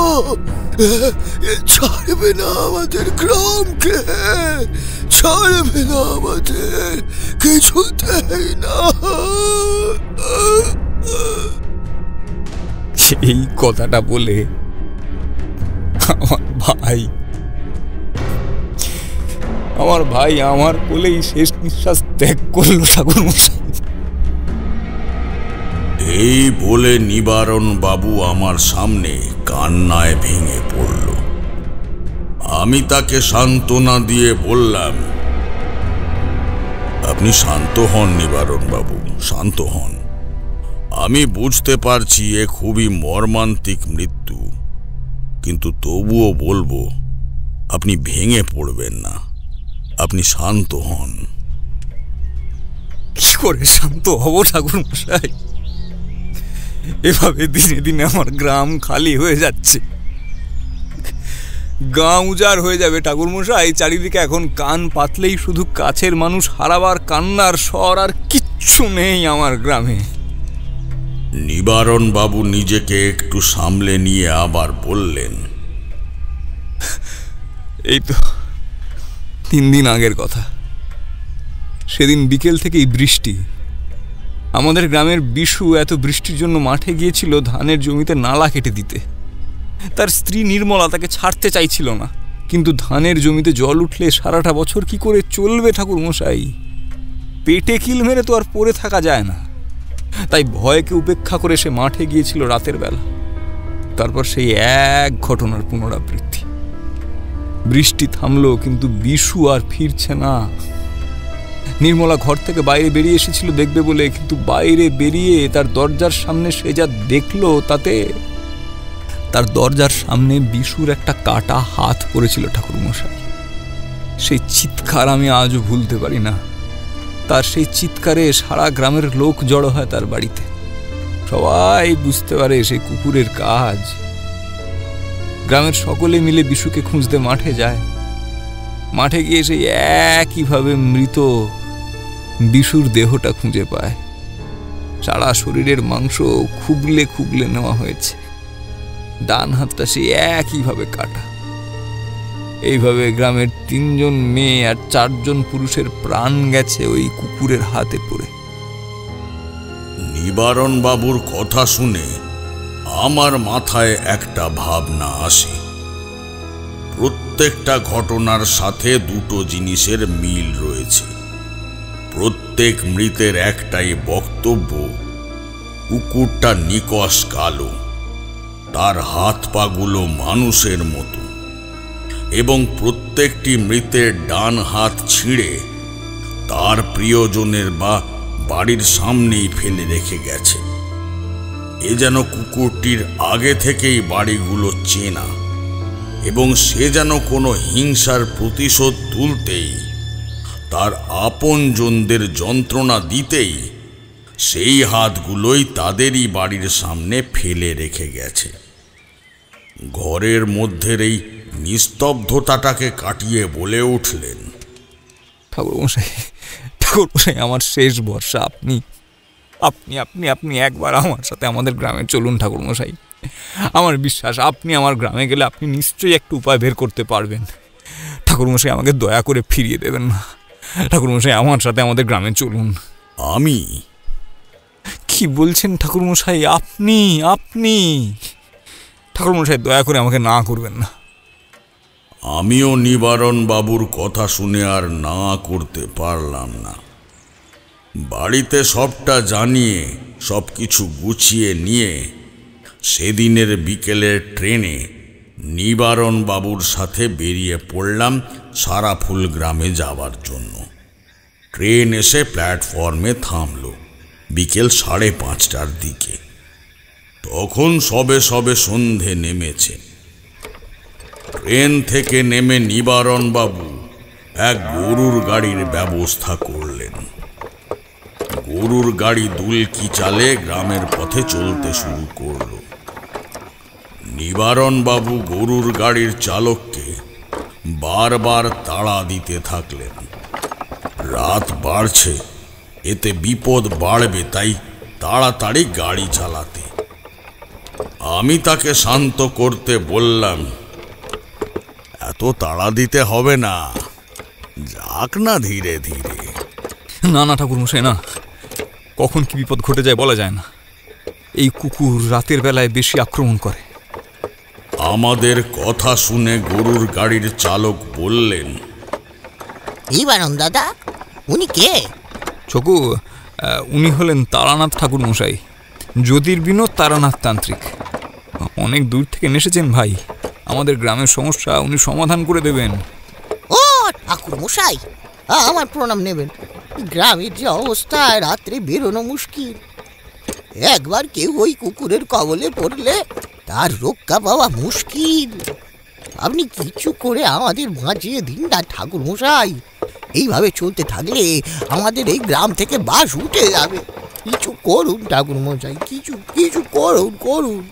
ছাড়বে না আমাদের গ্রামকে, ছাড়বে না আমাদের, কিছুতেই না। সেই কথাটা বলে আমার ভাই আমার কোলেই শেষ নিঃশ্বাস ত্যাগ করলো ঠাকুরমশাই। এই বলে নিবারণ বাবু আমার সামনে কান্নায় ভেঙে পড়ল। আমি তাকে সান্ত্বনা দিয়ে বললাম, আপনি শান্ত হন নিবারণ বাবু, শান্ত হন। আমি বুঝতে পারছি এ খুবই মর্মান্তিক মৃত্যু, কিন্তু তবুও বলবো আপনি ভেঙে পড়বেন না, আপনি শান্ত হন। কি করে শান্ত হব ঠাকুর মশাই? এভাবে দিনে দিনে আমার গ্রাম খালি হয়ে যাচ্ছে, গাঁ উজাড় হয়ে যাবে ঠাকুর মশাই। চারিদিকে এখন কান পাতলেই শুধু কাছের মানুষ হারাবার কান্নার স্বর, আর কিচ্ছু নেই আমার গ্রামে। নিবারণ বাবু নিজেকে একটু সামলে নিয়ে আবার বললেন, এই তো 3 দিন আগের কথা। সেদিন বিকেল থেকেই বৃষ্টি। আমাদের গ্রামের বিশু এত বৃষ্টির জন্য মাঠে গিয়েছিল ধানের জমিতে নালা কেটে দিতে। তার স্ত্রী নির্মলা তাকে ছাড়তে চাইছিল না, কিন্তু ধানের জমিতে জল উঠলে সারাটা বছর কি করে চলবে ঠাকুর মশাই? পেটে কিল মেরে তো আর পড়ে থাকা যায় না। তাই ভয়কে উপেক্ষা করে সে মাঠে গিয়েছিল রাতের বেলা। তারপর সেই এক ঘটনার পুনরাবৃত্তি। বৃষ্টি থামলো, কিন্তু বিশু আর ফিরছে না। নির্মলা ঘর থেকে বাইরে বেরিয়ে এসেছিল দেখবে বলে, কিন্তু বাইরে বেরিয়ে তার দরজার সামনে সে যা দেখলো, তাতে তার দরজার সামনে বিশুর একটা কাটা হাত পড়েছিল ঠাকুর মশাই। সেই চিৎকার আমি আজও ভুলতে পারি না। তার সেই চিৎকারে সারা গ্রামের লোক জড়ো হয় তার বাড়িতে। সবাই বুঝতে পারে সেই কুকুরের কাজ। গ্রামের সকলে মিলে বিশুকে খুঁজতে মাঠে যায়। মাঠে গিয়ে সেই একইভাবে মৃত বিশুর দেহটা খুঁজে পায়। সারা শরীরের মাংস খুবলে খুবলে নেওয়া হয়েছে, ডান হাতটা সেই একইভাবে কাটা। এইভাবে গ্রামের 3 জন মেয়ে আর 4 জন পুরুষের প্রাণ গেছে ওই কুকুরের হাতে পড়ে। নিবারণ বাবুর কথা শুনে আমার মাথায় একটা ভাবনা আসে। প্রত্যেকটা ঘটনার সাথে দুটো জিনিসের মিল রয়েছে। প্রত্যেক মৃতের একটাই বক্তব্য, কুকুরটা নিকষ কালো, তার হাত পাগুলো মানুষের মতো, এবং প্রত্যেকটি মৃতের ডান হাত ছিঁড়ে তার প্রিয়জনের বা বাড়ির সামনেই ফেলে রেখে গেছে। এ যেন কুকুরটির আগে থেকেই বাড়িগুলো চেনা, এবং সে যেন কোনো হিংসার প্রতিশোধ তুলতেই, তার আপনজনদের যন্ত্রণা দিতেই সেই হাতগুলোই তাদেরই বাড়ির সামনে ফেলে রেখে গেছে। ঘরের মধ্যের এই নিস্তব্ধতাটাকে কাটিয়ে বলে উঠলেন, ঠাকুরমশাই, আমার শেষ ভরসা আপনি। আপনি আপনি আপনি একবার আমার সাথে আমাদের গ্রামে চলুন ঠাকুরমশাই। আমার বিশ্বাস আপনি আমার গ্রামে গেলে আপনি নিশ্চয়ই একটা উপায় বের করতে পারবেন। ঠাকুরমশাই, আমাকে দয়া করে ফিরিয়ে দেবেন না। ঠাকুরমশাই, আমার সাথে আমাদের গ্রামে চলুন। আমি? কি বলছেন ঠাকুরমশাই? আপনি আপনি ঠাকুরমশাই, দয়া করে আমাকে না করবেন না। আমিও নিবারণ বাবুর কথা শুনে আর না করতে পারলাম না। বাড়িতে সবটা জানিয়ে সবকিছু গুছিয়ে নিয়ে সেদিনের বিকেলের ট্রেনে নিবারণ বাবুর সাথে বেরিয়ে পড়লাম সারাফুল গ্রামে যাবার জন্য। ট্রেন এসে প্ল্যাটফর্মে থামল বিকেল 5:30টার দিকে। তখন সবে সবে সন্ধে নেমেছে। ট্রেন থেকে নেমে নিবারণ বাবু এক গরুর গাড়ির ব্যবস্থা করলেন। গরুর গাড়ি দুলকি চালে গ্রামের পথে চলতে শুরু করল। নিবারণ বাবু গরুর গাড়ির চালককে বারবার তাড়া দিতে থাকলেন। রাত বাড়ছে, এতে বিপদ বাড়বে, তাই তাড়াতাড়ি গাড়ি চালাতে। আমি তাকে শান্ত করতে বললাম, এত তাড়া দিতে হবে না, যাক না ধীরে ধীরে। না না ঠাকুরমশাই, না, কখন কি বিপদ ঘটে যায় বলা যায় না। এই কুকুর রাতের বেলায় বেশি আক্রমণ করে। আমাদের কথা শুনে গরুর গাড়ির চালক বললেন, নিবারণ দাদা, উনি কে? ছকু, উনি হলেন তারানাথ ঠাকুরমশাই। জ্যোতির্বিনোদ তারানাথ তান্ত্রিক। অনেক দূর থেকে এসেছেন ভাই, আমাদের গ্রামের সমস্যা উনি সমাধান করে দেবেন। ও ঠাকুর মশাই, আমার প্রণাম নেবেন। গ্রামের যে অবস্থা, রাত্রে বেরোনো মুশকিল। একবার কেউ ওই কুকুরের কবলে পড়লে তার রক্ষা পাওয়া মুশকিল। আপনি কিছু করে আমাদের বাঁচিয়ে দিন না ঠাকুর মশাই। এইভাবে চলতে থাকলে আমাদের এই গ্রাম থেকে বাস উঠে যাবে। কিছু করুন ঠাকুর মশাই, কিছু কিছু করুন।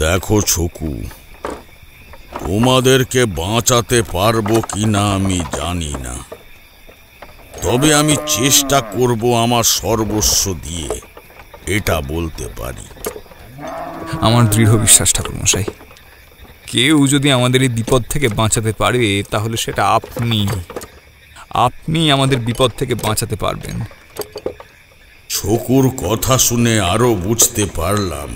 দেখো ছকু, তোমাদেরকে বাঁচাতে পারবো কিনা আমি জানি না, তবে আমি চেষ্টা করব আমার সর্বস্ব দিয়ে, এটা বলতে পারি। আমার দৃঢ় বিশ্বাস ঠাকুর মশাই, কেউ যদি আমাদের এই বিপদ থেকে বাঁচাতে পারে তাহলে সেটা আপনি আমাদের বিপদ থেকে বাঁচাতে পারবেন। ছকুর কথা শুনে আরো বুঝতে পারলাম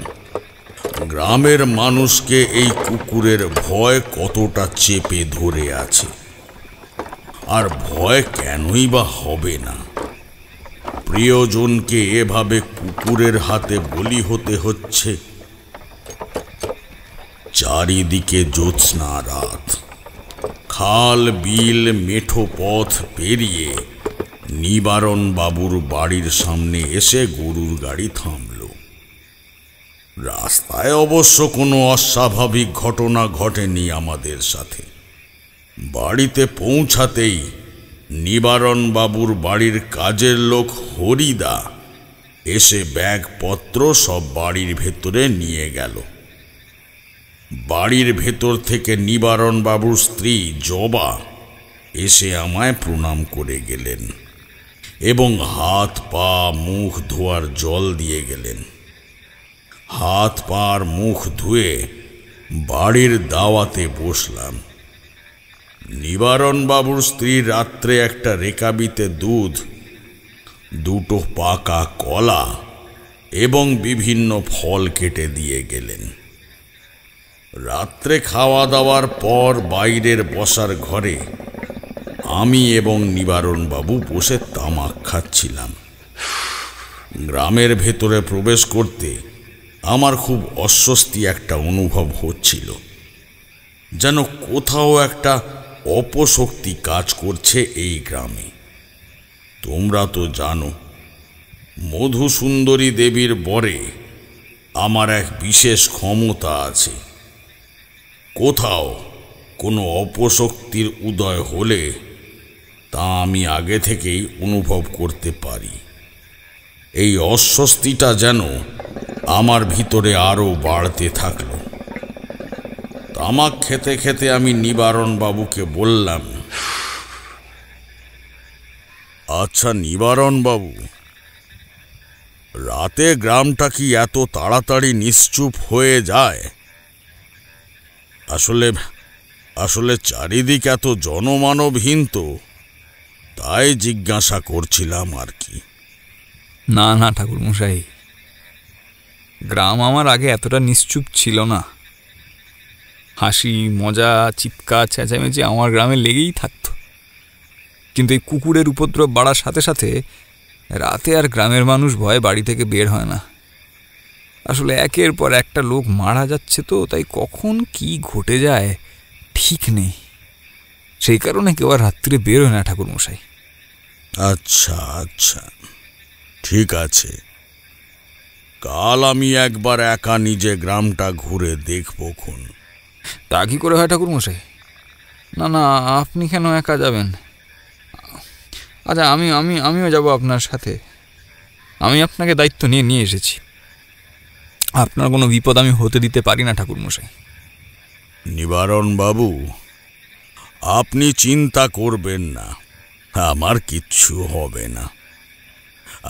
গ্রামের মানুষকে এই কুকুরের ভয় কতটা চেপে ধরে আছে। আর ভয় কেনই বা হবে না? প্রিয়জনকে এভাবে কুকুরের হাতে বলি হতে হচ্ছে। চারিদিকে জ্যোৎস্না রাত, খাল বিল মেঠো পথ পেরিয়ে নিবারণ বাবুর বাড়ির সামনে এসে গরুর গাড়ি থামল। রাস্তায় অবশ্য কোনো অস্বাভাবিক ঘটনা ঘটেনি আমাদের সাথে। বাড়িতে পৌঁছাতেই নিবারণ বাবুর বাড়ির কাজের লোক হরিদা এসে ব্যাগপত্র সব বাড়ির ভেতরে নিয়ে গেল। বাড়ির ভেতর থেকে নিবারণ বাবুর স্ত্রী জবা এসে আমায় প্রণাম করে গেলেন এবং হাত পা মুখ ধোয়ার জল দিয়ে গেলেন। হাত পা আর মুখ ধুয়ে বাড়ির দাওয়াতে বসলাম। নিবারণ বাবুর স্ত্রী রাত্রে একটা রেকাবিতে দুধ, দুটো পাকা কলা এবং বিভিন্ন ফল কেটে দিয়ে গেলেন। রাত্রে খাওয়া দাওয়ার পর বাইরের বসার ঘরে আমি এবং নিবারণ বাবু বসে তামাক খাচ্ছিলাম। গ্রামের ভেতরে প্রবেশ করতে আমার খুব অস্বস্তি একটা অনুভব হচ্ছিল, যেন কোথাও একটা অপশক্তি কাজ করছে এই গ্রামে। তোমরা তো জানো, মধুসুন্দরী দেবীর বরে আমার এক বিশেষ ক্ষমতা আছে। কোথাও কোনো অপশক্তির উদয় হলে তা আমি আগে থেকেই অনুভব করতে পারি। এই অস্বস্তিটা যেন আমার ভিতরে আরো বাড়তে থাকলো। তামাক খেতে খেতে আমি নিবারণ বাবুকে বললাম, আচ্ছা নিবারণ বাবু, রাতে গ্রামটা কি এত তাড়াতাড়ি নিশ্চুপ হয়ে যায়? আসলে চারিদিক এত জনমানবহীন তো, তাই জিজ্ঞাসা করছিলাম আর কি। না না ঠাকুর মশাই, গ্রাম আমার আগে এতটা নিশ্চুপ ছিল না। হাসি মজা চিৎকার চেঁচামেচি আমার গ্রামে লেগেই থাকতো। কিন্তু এই কুকুরের উপদ্রব বাড়ার সাথে সাথে রাতে আর গ্রামের মানুষ ভয়ে বাড়ি থেকে বের হয় না। আসলে একের পর একটা লোক মারা যাচ্ছে তো, তাই কখন কি ঘটে যায় ঠিক নেই। সেই কারণে কেউ আর রাত্রিরে বের হয় না ঠাকুর মশাই। আচ্ছা আচ্ছা, ঠিক আছে। কাল আমি একবার একা নিজে গ্রামটা ঘুরে দেখবো খন। তা কি করে হয় ঠাকুর মশাই? না না, আপনি কেন একা যাবেন? আচ্ছা, আমিও যাব আপনার সাথে। আমি আপনাকে দায়িত্ব নিয়ে এসেছি। আপনার কোনো বিপদ আমি হতে দিতে পারি না ঠাকুর মশাই। নিবারণ বাবু, আপনি চিন্তা করবেন না, আমার কিচ্ছু হবে না।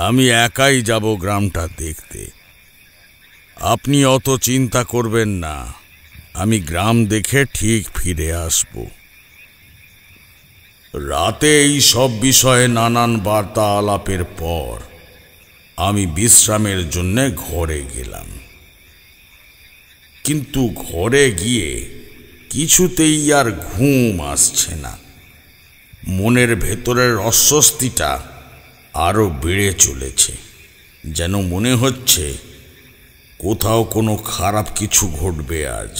আমি একাই যাব গ্রামটা দেখতে। আপনি অত চিন্তা করবেন না, আমি গ্রাম দেখে ঠিক ফিরে আসব। রাতে এই সব বিষয়ে নানান বার্তা আলাপের পর আমি বিশ্রামের জন্য ঘরে গেলাম। কিন্তু ঘরে গিয়ে কিছুতেই আর ঘুম আসছে না। মনের ভেতরের অস্বস্তিটা আরো বেড়ে চলেছে। যেন মনে হচ্ছে কোথাও কোনো খারাপ কিছু ঘটবে আজ।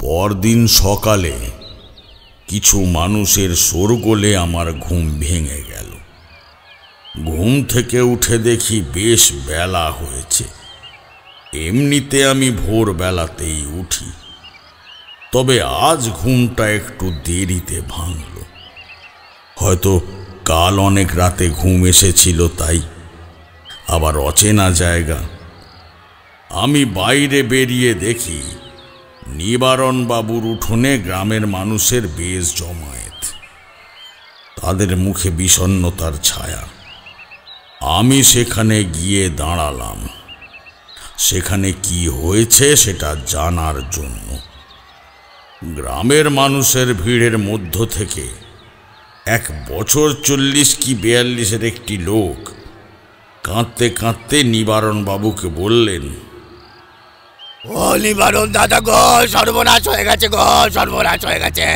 পরদিন সকালে কিছু মানুষের শোরগোলে আমার ঘুম ভেঙে গেল। ঘুম থেকে উঠে দেখি বেশ বেলা হয়েছে। এমনিতে আমি ভোরবেলাতেই উঠি, তবে আজ ঘুমটা একটু দেরিতে ভাঙল। হয়তো কাল অনেক রাতে ঘুম এসেছিল তাই, আবার অচেনা জায়গা। আমি বাইরে বেরিয়ে দেখি নিবারণ বাবুর উঠোনে গ্রামের মানুষের বেশ জমায়েত। তাদের মুখে বিষণ্ণতার ছায়া। আমি সেখানে গিয়ে দাঁড়ালাম, সেখানে কি হয়েছে সেটা জানার জন্য। গ্রামের মানুষের ভিড়ের মধ্য থেকে 1 বছর 40 কি 42-এর একটি লোক কাঁদতে কাঁদতে নিবারণ বাবুকে বললেন, ও নিবারণ দাদা গো, সর্বনাশ হয়ে গেছে গো, সর্বনাশ হয়ে গেছে।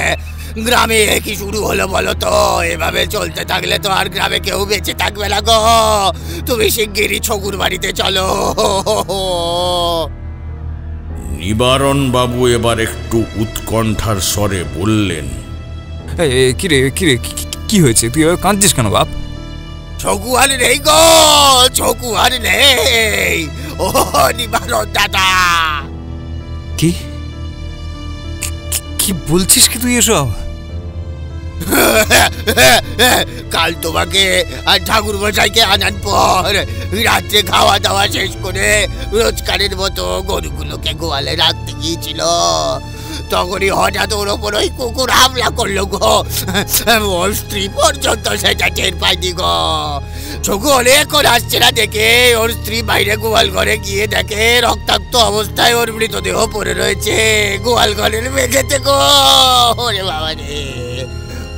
গ্রামে কি শুরু হলো বলো তো? এভাবে চলতে থাকলে তো আর গ্রামে কেউ বেঁচে থাকবে না গো। তুমি শিগগিরই ছকুর বাড়িতে চলো। নিবারণ বাবু এবার একটু উৎকণ্ঠার স্বরে বললেন, কিরে কিরে কি হয়েছে? তুই কাঁদছিস কেন বাপ? ছকু আর নেই গো, ছকু আর নেই। ও নিবারণ দাদা। কি কি বলছিস কি তুই এসব? কাল তোমাকে আর ঠাকুর মশাইকে আনার পর রাত্রে খাওয়া দাওয়া শেষ করে রোজকারের মতো গরুগুলোকে গোয়ালে রাখতে গিয়েছিল, তখনই হঠাৎ ওর ওপর ওই কুকুর হামলা করলো গো। ওর স্ত্রী পর্যন্ত সেটা টের পায়নি গো। ছকু অনেকক্ষণ আসছে না দেখে ওর স্ত্রী বাইরে গোয়াল ঘরে গিয়ে দেখে রক্তাক্ত অবস্থায় ওর মৃতদেহ পড়ে রয়েছে গোয়াল ঘরের মেঝেতে গো। ওরে বাবা রে,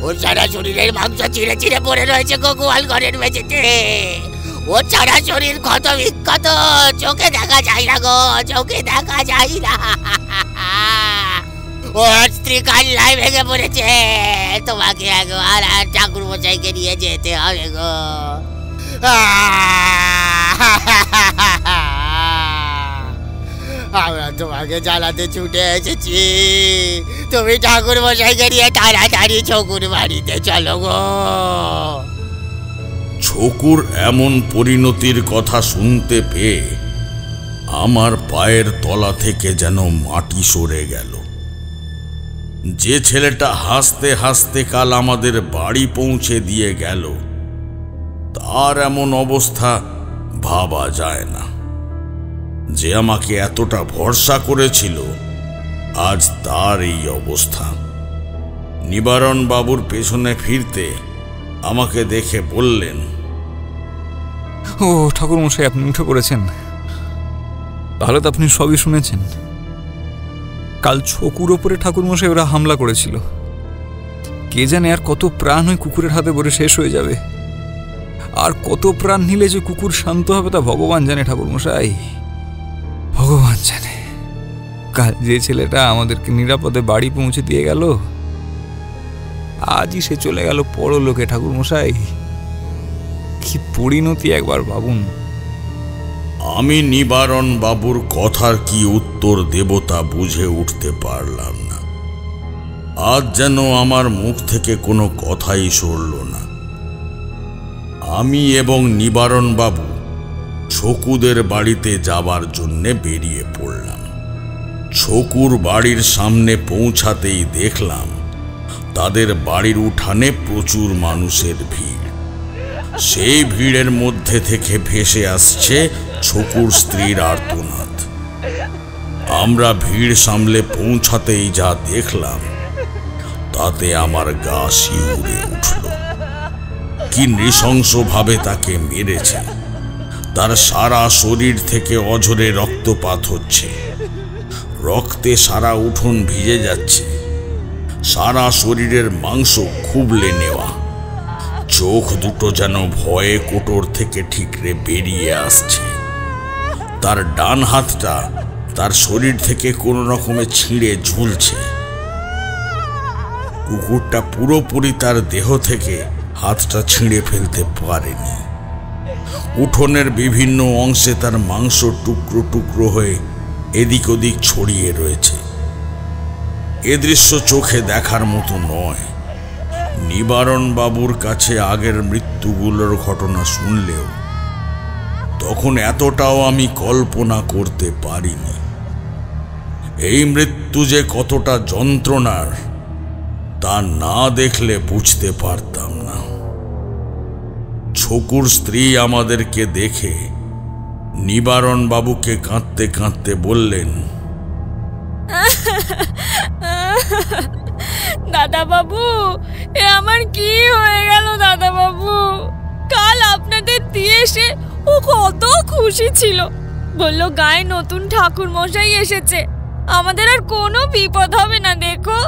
ওর সারা শরীরের মাংস চিড়ে চিড়ে পড়ে রয়েছে গো গোয়াল ঘরের মেঝেতে। ওর সারা শরীর ক্ষত বিক্ষত, চোখে দেখা যায় না গো, চোখে দেখা যায় না। ওর স্ত্রী কান্নায় ভেঙে পড়েছে। তোমাকে একবার আর ঠাকুর মশাইকে নিয়ে যেতে হবে গো। আমরা তোমাকে জ্বালাতে ছুটে এসেছি, তুমি ঠাকুর মশাইকে নিয়ে তাড়াতাড়ি ছকুর বাড়িতে চলো গো। ছকুর এমন পরিণতির কথা শুনতে পেয়ে আমার পায়ের তলা থেকে যেন মাটি সরে গেল। যে ছেলেটা হাসতে হাসতে কাল আমাদের বাড়ি পৌঁছে দিয়ে গেল, তার এমন অবস্থা ভাবা যায় না। যে আমাকে এতটা ভরসা করেছিল, আজ তার এই অবস্থা। নিবারণ বাবুর পেছনে ফিরতে আমাকে দেখে বললেন, ও ঠাকুর মশাই, আপনি উঠে পড়েছেন? তাহলে তো আপনি সবই শুনেছেন। কাল ছকুর ওপরে ঠাকুর মশাই ওরা হামলা করেছিল। কে জানে আর কত প্রাণ ওই কুকুরের হাতে পড়ে শেষ হয়ে যাবে, আর কত প্রাণ নিলে যে কুকুর শান্ত হবে তা ভগবান জানে ঠাকুর মশাই, ভগবান জানে। কাল যে ছেলেটা আমাদেরকে নিরাপদে বাড়ি পৌঁছে দিয়ে গেল, আজই সে চলে গেল পরলোকে। ঠাকুর মশাই, কি পরিণতি একবার ভাবুন। আমি নিবারণ বাবুর কথার কি উত্তর দেব তা বুঝে উঠতে পারলাম না। আজ যেন আমার মুখ থেকে কোনো কথাই সরল না। আমি এবং নিবারণ বাবু ছকুদের বাড়িতে যাবার জন্যে বেরিয়ে পড়লাম। ছকুর বাড়ির সামনে পৌঁছাতেই দেখলাম তাদের বাড়ির উঠানে প্রচুর মানুষের ভিড়। সেই ভিড়ের মধ্যে থেকে ভেসে আসছে ছকুর স্ত্রীর আর্তনাদ। আমরা ভিড় সামলে পৌঁছাতেই যা দেখলাম, তাতে আমার গা শিউরে উঠল। কি নৃশংসভাবে তাকে মেরেছে। তার সারা শরীর থেকে অঝরে রক্তপাত হচ্ছে, রক্তে সারা উঠোন ভিজে যাচ্ছে, সারা শরীরের মাংস খুবলে নেওয়া, চোখ দুটো যেন ভয়ে কোটর থেকে ঠিকরে বেরিয়ে আসছে। তার ডান হাতটা তার শরীর থেকে কোনো রকমে ছিঁড়ে ঝুলছে। কুকুরটা পুরোপুরি তার দেহ থেকে হাতটা ছিঁড়ে ফেলতে পারেনি। উঠোনের বিভিন্ন অংশে তার মাংস টুকরো টুকরো হয়ে এদিক ওদিক ছড়িয়ে রয়েছে। এ দৃশ্য চোখে দেখার মতো নয়। নিবারণ বাবুর কাছে আগের মৃত্যুগুলোর ঘটনা শুনলেও তখন এতটাও আমি কল্পনা করতে পারিনি। এই মৃত্যু যে কতটা যন্ত্রণার তা না দেখলে বুঝতে পারতাম না। ছকুর স্ত্রী আমাদেরকে দেখে নিবারণ বাবুকে কাঁদতে কাঁদতে বললেন, দাদা বাবু, এ আমার কি হয়ে গেল দাদা বাবু? কাল আপনাদের দিয়ে এসে ও কত খুশি ছিল, বললো গায়ে নতুন ঠাকুর মশাই এসেছে, আমাদের আর কোনো বিপদ হবে না দেখো।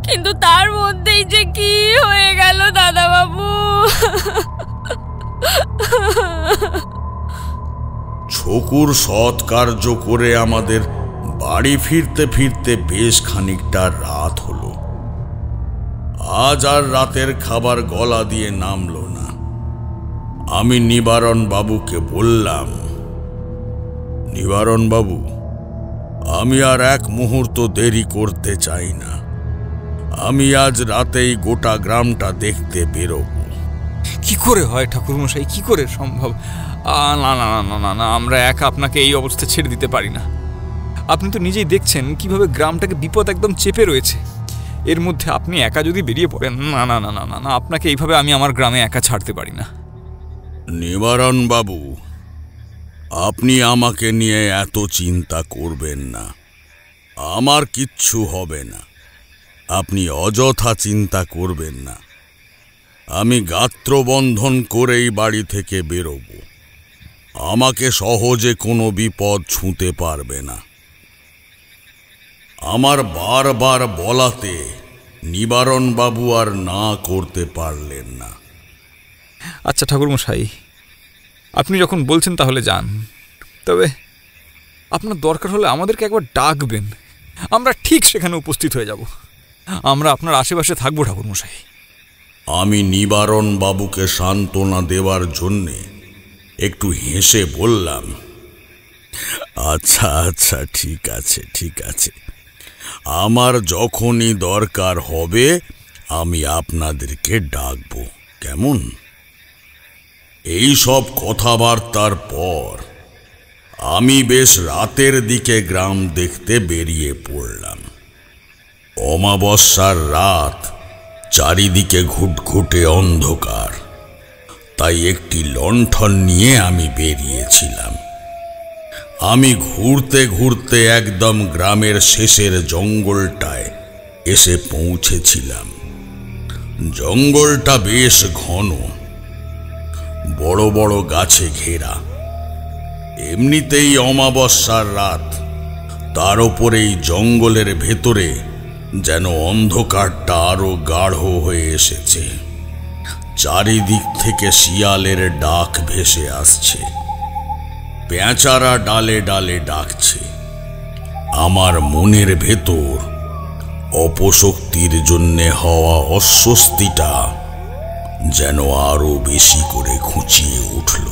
কিন্তু তার মধ্যেই যে কি হয়ে গেল দাদা বাবু। ছকুর সৎ কার্য করে আমাদের বাড়ি ফিরতে ফিরতে বেশ খানিকটা রাত হলো। আজ আর রাতের খাবার গলা দিয়ে নামলো না। আমি নিবারণ বাবুকে বললাম, নিবারণ বাবু, আমি আর এক মুহূর্ত দেরি করতে চাই না। আমি আজ রাতেই গোটা গ্রামটা দেখতে বেরোব। কি করে হয় ঠাকুরমশাই, কি করে সম্ভব? না না না না না, আমরা একা আপনাকে এই অবস্থা ছেড়ে দিতে পারি না। আপনি তো নিজেই দেখছেন কিভাবে গ্রামটাকে বিপদ একদম চেপে রয়েছে। এর মধ্যে আপনি একা যদি বেরিয়ে পড়েন, না না না না না না, আপনাকে এইভাবে আমি আমার গ্রামে একা ছাড়তে পারি না। নিবারণ বাবু, আপনি আমাকে নিয়ে এত চিন্তা করবেন না। আমার কিচ্ছু হবে না। আপনি অযথা চিন্তা করবেন না। আমি গাত্রবন্ধন করেই বাড়ি থেকে বেরোব। আমাকে সহজে কোনো বিপদ ছুঁতে পারবে না। আমার বারবার বলাতে নিবারণ বাবু আর না করতে পারলেন না। আচ্ছা ঠাকুরমশাই, আপনি যখন বলছেন তাহলে যান। তবে আপনার দরকার হলে আমাদেরকে একবার ডাকবেন, আমরা ঠিক সেখানে উপস্থিত হয়ে যাব। আমরা আপনার আশেপাশে থাকবো ঠাকুরমশাই। আমি নিবারণ বাবুকে সান্ত্বনা দেওয়ার জন্যে একটু হেসে বললাম, আচ্ছা আচ্ছা, ঠিক আছে ঠিক আছে, আমার যখনই দরকার হবে আমি আপনাদেরকে ডাকবো, কেমন? এই সব কথাবার্তার পর আমি বেশ রাতের দিকে গ্রাম দেখতে বেরিয়ে পড়লাম। অমাবস্যার রাত, চারিদিকে ঘুটঘুটে অন্ধকার, তাই একটি লণ্ঠন নিয়ে আমি বেরিয়েছিলাম। আমি ঘুরতে ঘুরতে একদম গ্রামের শেষের জঙ্গলটায় এসে পৌঁছেছিলাম। জঙ্গলটা বেশ ঘন, বড় বড় গাছে ঘেরা। এমনিতেই অমাবস্যার রাত, তার উপরেই জঙ্গলের ভেতরে যেন অন্ধকারটা আরো গাঢ় হয়ে এসেছে। চারিদিক থেকে শিয়ালের ডাক ভেসে আসছে, পেঁচারা ডালে ডালে ডাকছে। আমার মনের ভেতর অপশক্তির জন্যে হওয়া অস্বস্তিটা যেন আরো বেশি করে খুঁচিয়ে উঠল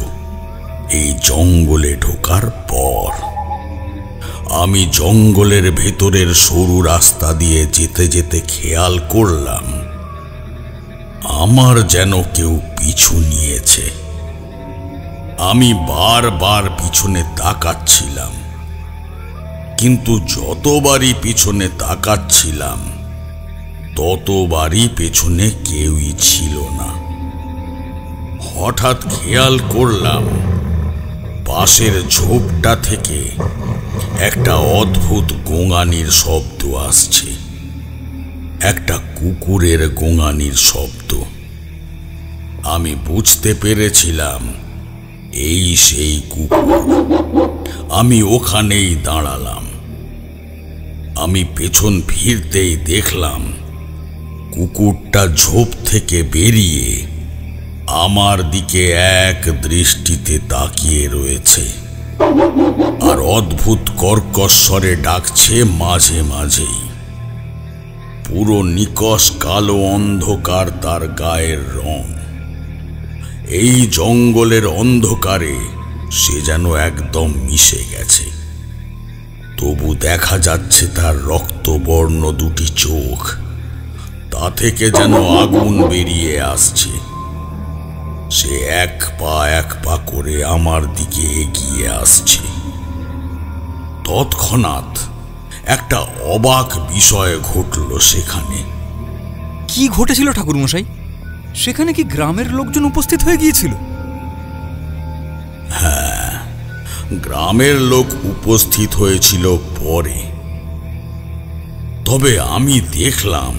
এই জঙ্গলে ঢোকার পর। আমি জঙ্গলের ভেতরের সরু রাস্তা দিয়ে যেতে যেতে খেয়াল করলাম আমার যেন কেউ পিছু নিয়েছে। আমি বারবার পিছনে তাকাচ্ছিলাম, কিন্তু যতবারই পিছনে তাকাচ্ছিলাম ততবারই পেছনে কেউই ছিল না। হঠাৎ খেয়াল করলাম পাশের ঝোপটা থেকে একটা অদ্ভুত গোঙানির শব্দ আসছে, একটা কুকুরের গোঙানির শব্দ। আমি বুঝতে পেরেছিলাম এই সেই কুকুর। আমি ওখানেই দাঁড়ালাম। আমি পেছন ফিরতেই দেখলাম কুকুরটা ঝোপ থেকে বেরিয়ে আমার দিকে এক দৃষ্টিতে তাকিয়ে রয়েছে আর অদ্ভুত কর্কশ স্বরে ডাকছে মাঝে মাঝেই। পুরো নিকষ কালো অন্ধকার তার গায়ের রং। এই জঙ্গলের অন্ধকারে সে যেন একদম মিশে গেছে। তবু দেখা যাচ্ছে তার রক্তবর্ণ দুটি চোখ, তা থেকে যেন আগুন বেরিয়ে আসছে। সে এক পা করে আমার দিকে এগিয়ে আসছে। তৎক্ষণাৎ একটা অবাক বিষয় ঘটল সেখানে। কি ঘটেছিল ঠাকুরমশাই? সেখানে কি গ্রামের লোকজন উপস্থিত হয়ে গিয়েছিল? হ্যাঁ, গ্রামের লোক উপস্থিত হয়েছিল পরে। তবে আমি দেখলাম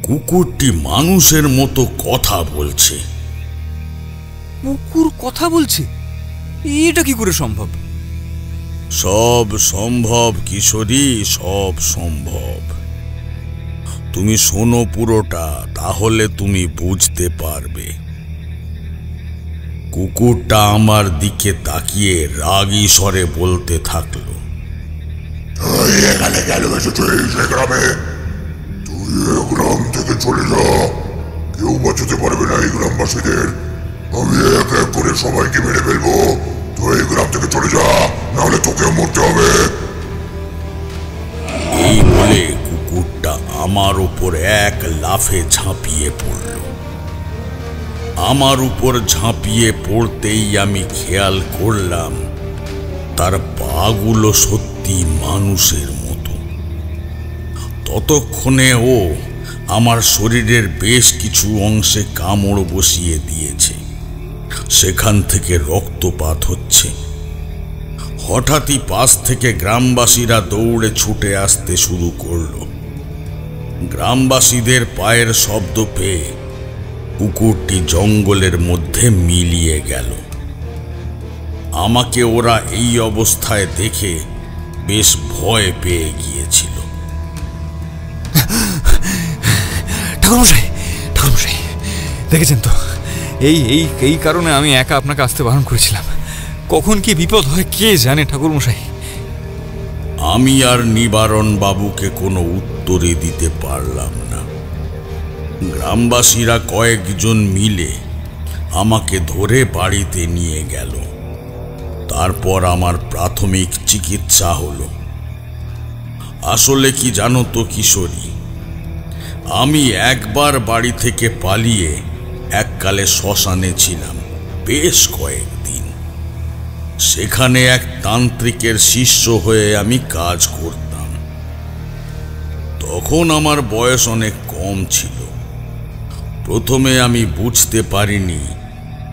কুকুরটি মানুষের মতো কথা বলছে। কুকুর কথা বলছে? এটা কি করে সম্ভব? সব সম্ভব কিশোরী, সব সম্ভব। তুমি শোনো পুরোটা, তাহলে তুমি বুঝতে পারবে। কুকুরটা আমার দিকে তাকিয়ে রাগী স্বরে বলতে থাকলো, তুই এখানে কেন এসেছিস গ্রামে? তুই গ্রাম থেকে চলে যা, কেউ বাঁচাতে পারবে না এই গ্রামবাসীদের। আমি এক এক করে সবাইকে মেরে ফেলবো। তুই এই গ্রাম থেকে চলে যা, নাহলে তোকে মরতে হবে। এই বলে কুকুরটা আমার উপর এক লাফে ঝাঁপিয়ে পড়ল। আমার উপর ঝাঁপিয়ে পড়তেই আমি খেয়াল করলাম তার পাগুলো সত্যি মানুষের মতো। ততক্ষণে ও আমার শরীরের বেশ কিছু অংশে কামড় বসিয়ে দিয়েছে। সেখান থেকে রক্তপাত হচ্ছে। হঠাৎই পাশ থেকে গ্রামবাসীরা দৌড়ে ছুটে আসতে শুরু করলো। গ্রামবাসীদের পায়ের শব্দ পেয়ে কুকুরটি জঙ্গলের মধ্যে মিলিয়ে গেল। আমাকে ওরা এই অবস্থায় দেখে বেশ ভয় পেয়ে গিয়েছিল। ঠাকুরমশাই, ঠাকুরমশাই, দেখেছেন তো, এই কারণে আমি একা আপনাকে আসতে বারণ করেছিলাম। কখন কি বিপদ হয় কে জানে ঠাকুরমশাই। আমি আর নিবারণ বাবুকে কোনো উত্তরই দিতে পারলাম না। গ্রামবাসীরা কয়েকজন মিলে আমাকে ধরে বাড়িতে নিয়ে গেল। তারপর আমার প্রাথমিক চিকিৎসা হলো। আসলে কি জানো তো কিশোরী, আমি একবার বাড়ি থেকে পালিয়ে এককালে শ্মশানে ছিলাম বেশ কয়েকদিন। সেখানে এক তান্ত্রিকের শিষ্য হয়ে আমি কাজ করতাম। তখন আমার বয়স অনেক কম ছিল। প্রথমে আমি বুঝতে পারিনি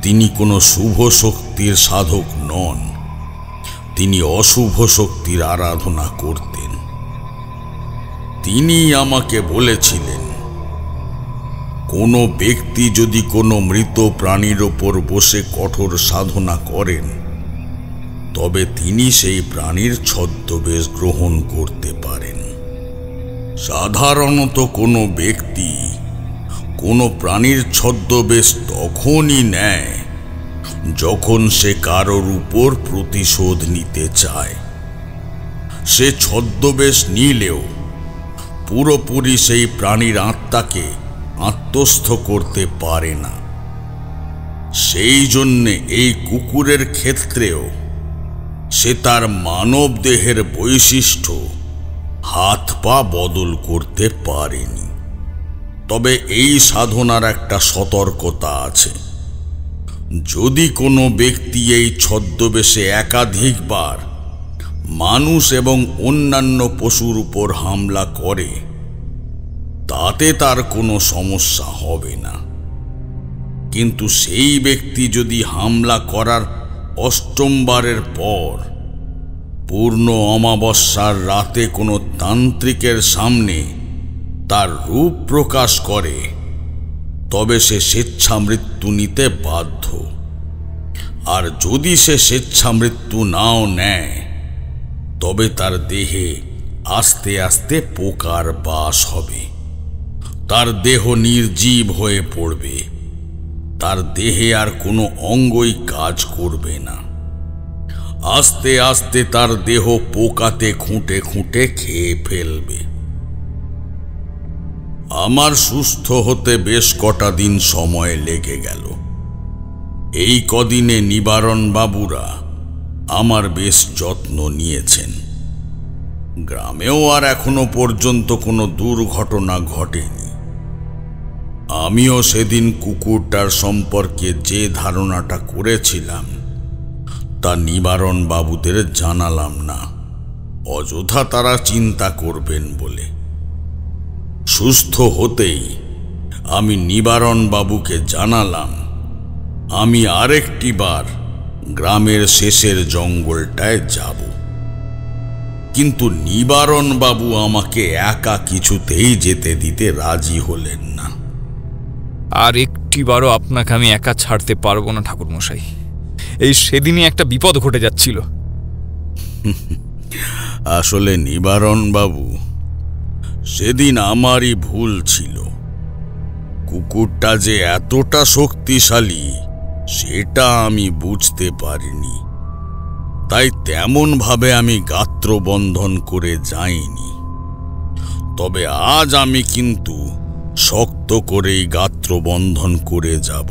তিনি কোনো শুভ শক্তির সাধক নন, তিনি অশুভ শক্তির আরাধনা করতেন। তিনি আমাকে বলেছিলেন, কোনো ব্যক্তি যদি কোনো মৃত প্রাণীর ওপর বসে কঠোর সাধনা করেন, তবে তিনি সেই প্রাণীর ছদ্মবেশ গ্রহণ করতে পারেন। সাধারণত কোনো ব্যক্তি কোনো প্রাণীর ছদ্মবেশ তখনই নেয় যখন সে কারোর উপর প্রতিশোধ নিতে চায়। সে ছদ্মবেশ নিলেও পুরোপুরি সেই প্রাণীর আত্মাকে আত্মস্থ করতে পারে না। সেই জন্যে এই কুকুরের ক্ষেত্রেও সে তার মানব দেহের বৈশিষ্ট্য হাত পা বদল করতে পারেনি। তবে এই সাধনার একটা সতর্কতা আছে। যদি কোনো ব্যক্তি এই ছদ্মবেশে একাধিকবার মানুষ এবং অন্যান্য পশুর উপর হামলা করে, তাতে তার কোনো সমস্যা হবে না। কিন্তু সেই ব্যক্তি যদি হামলা করার অষ্টমবারের পর পূর্ণ অমাবস্যার রাতে কোনো তান্ত্রিকের সামনে তার রূপ প্রকাশ করে, তবে সে স্বেচ্ছামৃত্যু নিতে বাধ্য। আর যদি সে স্বেচ্ছামৃত্যু নাও নেয়, তবে তার দেহে আস্তে আস্তে পোকার বাস হবে। তার দেহ নির্জীব হয়ে পড়বে। তার দেহে আর কোনো অঙ্গই কাজ করবে না। আস্তে আস্তে তার দেহ পোকাতে খুঁটে খুঁটে খেয়ে ফেলবে। আমার সুস্থ হতে বেশ কটা দিন সময় লেগে গেল। এই কদিনে নিবারণ বাবুরা আমার বেশ যত্ন নিয়েছেন। গ্রামেও আর এখনো পর্যন্ত কোনো দুর্ঘটনা ঘটেনি। আমিও সেদিন কুকুরটার সম্পর্কে যে ধারণাটা করেছিলাম তা নিবারণ বাবুদের জানালাম না, অযথা তারা চিন্তা করবেন বলে। সুস্থ হতেই আমি নিবারণ বাবুকে জানালাম আমি আরেকটি বার গ্রামের শেষের জঙ্গলটায় যাব। কিন্তু নিবারণ বাবু আমাকে একা কিছুতেই যেতে দিতে রাজি হলেন না। আর একটিবারও আপনাকে আমি একা ছাড়তে পারবো না ঠাকুরমশাই। এই সেদিনই একটা বিপদ ঘটে যাচ্ছিল। আসলে নিবারণ বাবু, সেদিন আমারই ভুল ছিল। কুকুরটা যে এতটা শক্তিশালী সেটা আমি বুঝতে পারিনি, তাই তেমন ভাবে আমি গাত্রবন্ধন করে যাইনি। তবে আজ আমি কিন্তু শক্ত করেই গাত্রবন্ধন করে যাব।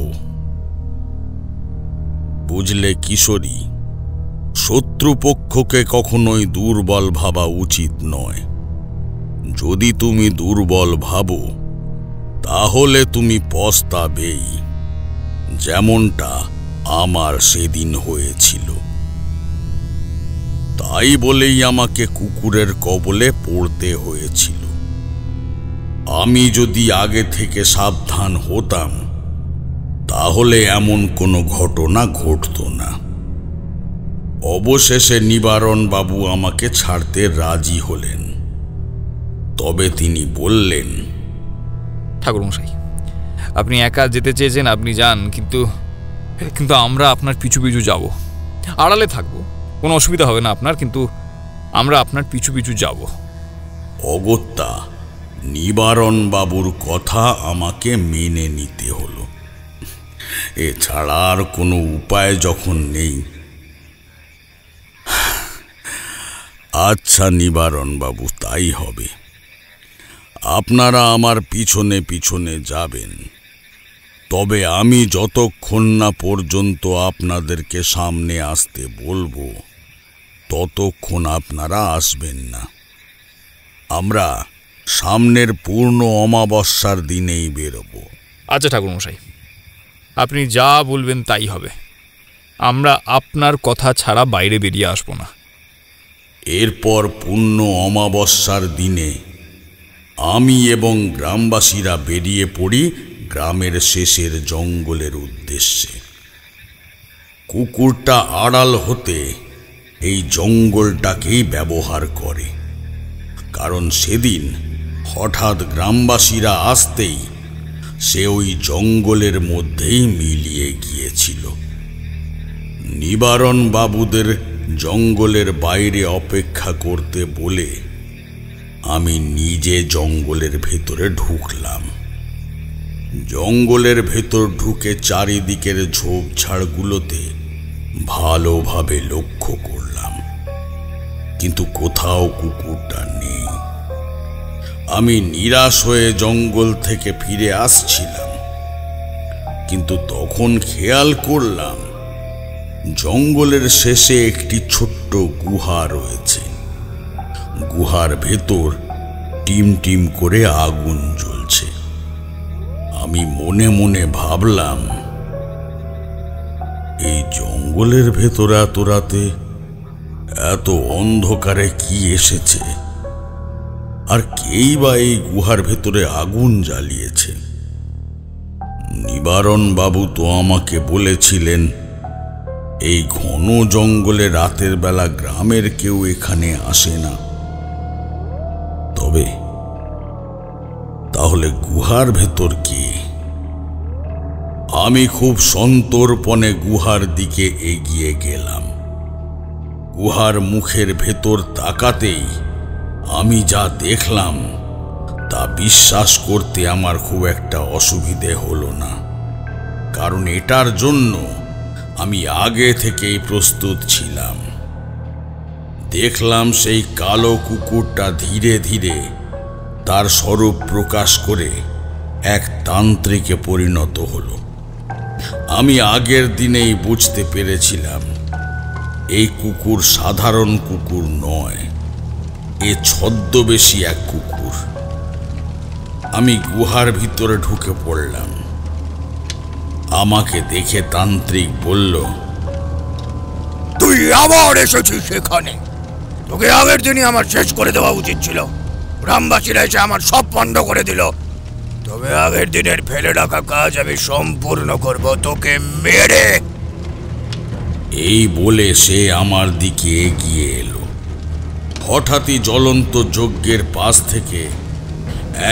বুঝলে কিশোরী, শত্রুপক্ষকে কখনোই দুর্বল ভাবা উচিত নয়। যদি তুমি দুর্বল ভাবো তাহলে তুমি পস্তাবেই, যেমনটা আমার সেদিন হয়েছিল। তাই বলেই আমাকে কুকুরের কবলে পড়তে হয়েছিল। আমি যদি আগে থেকে সাবধান হতাম তাহলে এমন কোনো ঘটনা ঘটতো না। অবশেষে নিবারণ বাবু আমাকে ছাড়তে রাজি হলেন। তবে তিনি বললেন, ঠাকুরমশাই, আপনি একা যেতে চেয়েছেন, আপনি যান, কিন্তু আমরা আপনার পিছু পিছু যাব। আড়ালে থাকবো, কোনো অসুবিধা হবে না আপনার, কিন্তু আমরা আপনার পিছু পিছু যাব। অগত্যা নিবারণ বাবুর কথা আমাকে মেনে নিতে হলো। এছাড়া আর কোনো উপায় যখন নেই। আচ্ছা নিবারণ বাবু, তাই হবে। আপনারা আমার পিছনে পিছনে যাবেন, তবে আমি যতক্ষণ না পর্যন্ত আপনাদেরকে সামনে আসতে বলবো ততক্ষণ আপনারা আসবেন না। আমরা সামনের পূর্ণ অমাবস্যার দিনেই বেরোবো। আচ্ছা ঠাকুরমশাই, আপনি যা বলবেন তাই হবে। আমরা আপনার কথা ছাড়া বাইরে বেরিয়ে আসবো না। এরপর পূর্ণ অমাবস্যার দিনে আমি এবং গ্রামবাসীরা বেরিয়ে পড়ি গ্রামের শেষের জঙ্গলের উদ্দেশ্যে। কুকুরটা আড়াল হতে এই জঙ্গলটাকেই ব্যবহার করে, কারণ সেদিন হঠাৎ গ্রামবাসীরা আসতেই সে ওই জঙ্গলের মধ্যেই মিলিয়ে গিয়েছিল। নিবারণ বাবুদের জঙ্গলের বাইরে অপেক্ষা করতে বলে আমি নিজে জঙ্গলের ভেতরে ঢুকলাম। জঙ্গলের ভেতর ঢুকে চারিদিকের ঝোপঝাড়গুলোতে ভালোভাবে লক্ষ্য করলাম, কিন্তু কোথাও কুকুরটা নেই। আমি নিরাশ হয়ে জঙ্গল থেকে ফিরে আসছিলাম, কিন্তু তখন খেয়াল করলাম জঙ্গলের শেষে একটি ছোট্ট গুহা রয়েছে। গুহার ভেতর টিম টিম করে আগুন জ্বলছে। আমি মনে মনে ভাবলাম, এই জঙ্গলের ভেতর এত রাতে এত অন্ধকারে কি এসেছে, আর কেই বা এই গুহার ভেতরে আগুন জ্বালিয়েছে? নিবারণ বাবু তো আমাকে বলেছিলেন এই ঘন জঙ্গলে রাতের বেলা গ্রামের কেউ এখানে আসে না। তবে তাহলে গুহার ভেতর কি? আমি খুব সন্তর্পণে গুহার দিকে এগিয়ে গেলাম। গুহার মুখের ভেতর তাকাতেই আমি যা দেখলাম তা বিশ্বাস করতে আমার খুব একটা অসুবিধে হলো না, কারণ এটার জন্য আমি আগে থেকেই প্রস্তুত ছিলাম। দেখলাম সেই কালো কুকুরটা ধীরে ধীরে তার স্বরূপ প্রকাশ করে এক তান্ত্রিকে পরিণত হলো। আমি আগের দিনেই বুঝতে পেরেছিলাম এই কুকুর সাধারণ কুকুর নয়, এ ছদ্মবেশী এক কুকুর। আমি গুহার ভিতরে ঢুকে পড়লাম। আমাকে দেখে তান্ত্রিক বলল, তুই আবার এসেছিস সেখানে? তোকে আগের দিনই আমার শেষ করে দেওয়া উচিত ছিল। গ্রামবাসীরা এসে আমার সব পণ্ড করে দিল। তবে আগের দিনের ফেলে রাখা কাজ আমি সম্পূর্ণ করব, তোকে মেরে। এই বলে সে আমার দিকে এগিয়ে এলো। হঠাৎই জ্বলন্ত যজ্ঞের পাশ থেকে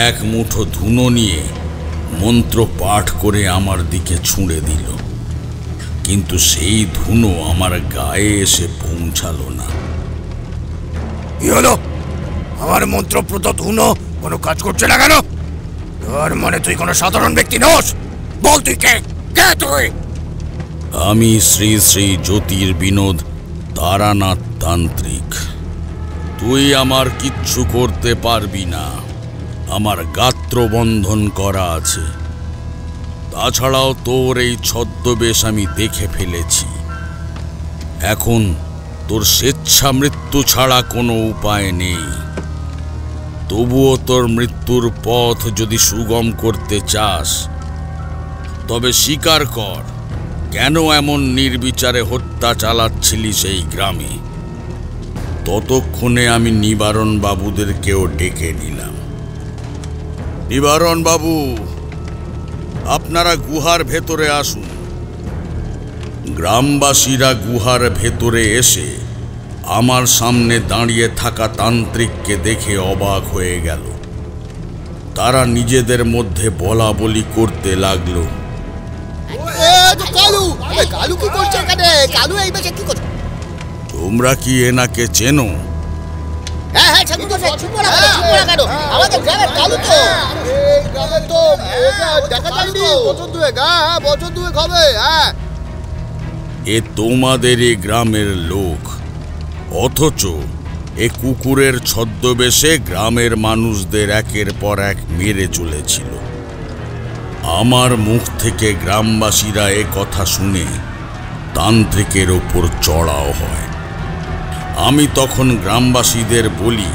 এক মুঠো ধুনো নিয়ে মন্ত্র পাঠ করে আমার দিকে ছুঁড়ে দিল, কিন্তু সেই ধুনো আমার গায়ে এসে পৌঁছালো না। কি হলো? আমার মন্ত্রপ্রত ধুনো কোনো কাজ করছে না কেন? তোর মনে তুই কোনো সাধারণ ব্যক্তি নস? বল তুই কে? কে তুই? আমি শ্রী শ্রী জ্যোতির্বিনোদ তারানাথ তান্ত্রিক। তুই আমার কিচ্ছু করতে পারবি না। আমার গাত্রবন্ধন করা আছে। তাছাড়াও তোর এই ছদ্মবেশ আমি দেখে ফেলেছি। এখন তোর স্বেচ্ছা মৃত্যু ছাড়া কোনো উপায় নেই। তবুও তোর মৃত্যুর পথ যদি সুগম করতে চাস, তবে স্বীকার কর কেন এমন নির্বিচারে হত্যা চালাচ্ছিলি সেই গ্রামে। ততক্ষণে আমি নিবারণ বাবুদেরকেও ডেকে নিলাম। নিবারণ বাবু, আপনারা গুহার ভেতরে আসুন। গ্রামবাসীরা গুহার ভেতরে এসে আমার সামনে দাঁড়িয়ে থাকা তান্ত্রিককে দেখে অবাক হয়ে গেল। তারা নিজেদের মধ্যে বলা বলি করতে লাগলো, তোমরা কি এনাকে চেনো? এ তোমাদেরই গ্রামের লোক, অথচ এ কুকুরের ছদ্মবেশে গ্রামের মানুষদের একের পর এক মেরে চলেছিল। আমার মুখ থেকে গ্রামবাসীরা এ কথা শুনে তান্ত্রিকের ওপর চড়াও হয়। আমি তখন গ্রামবাসীদের বলি,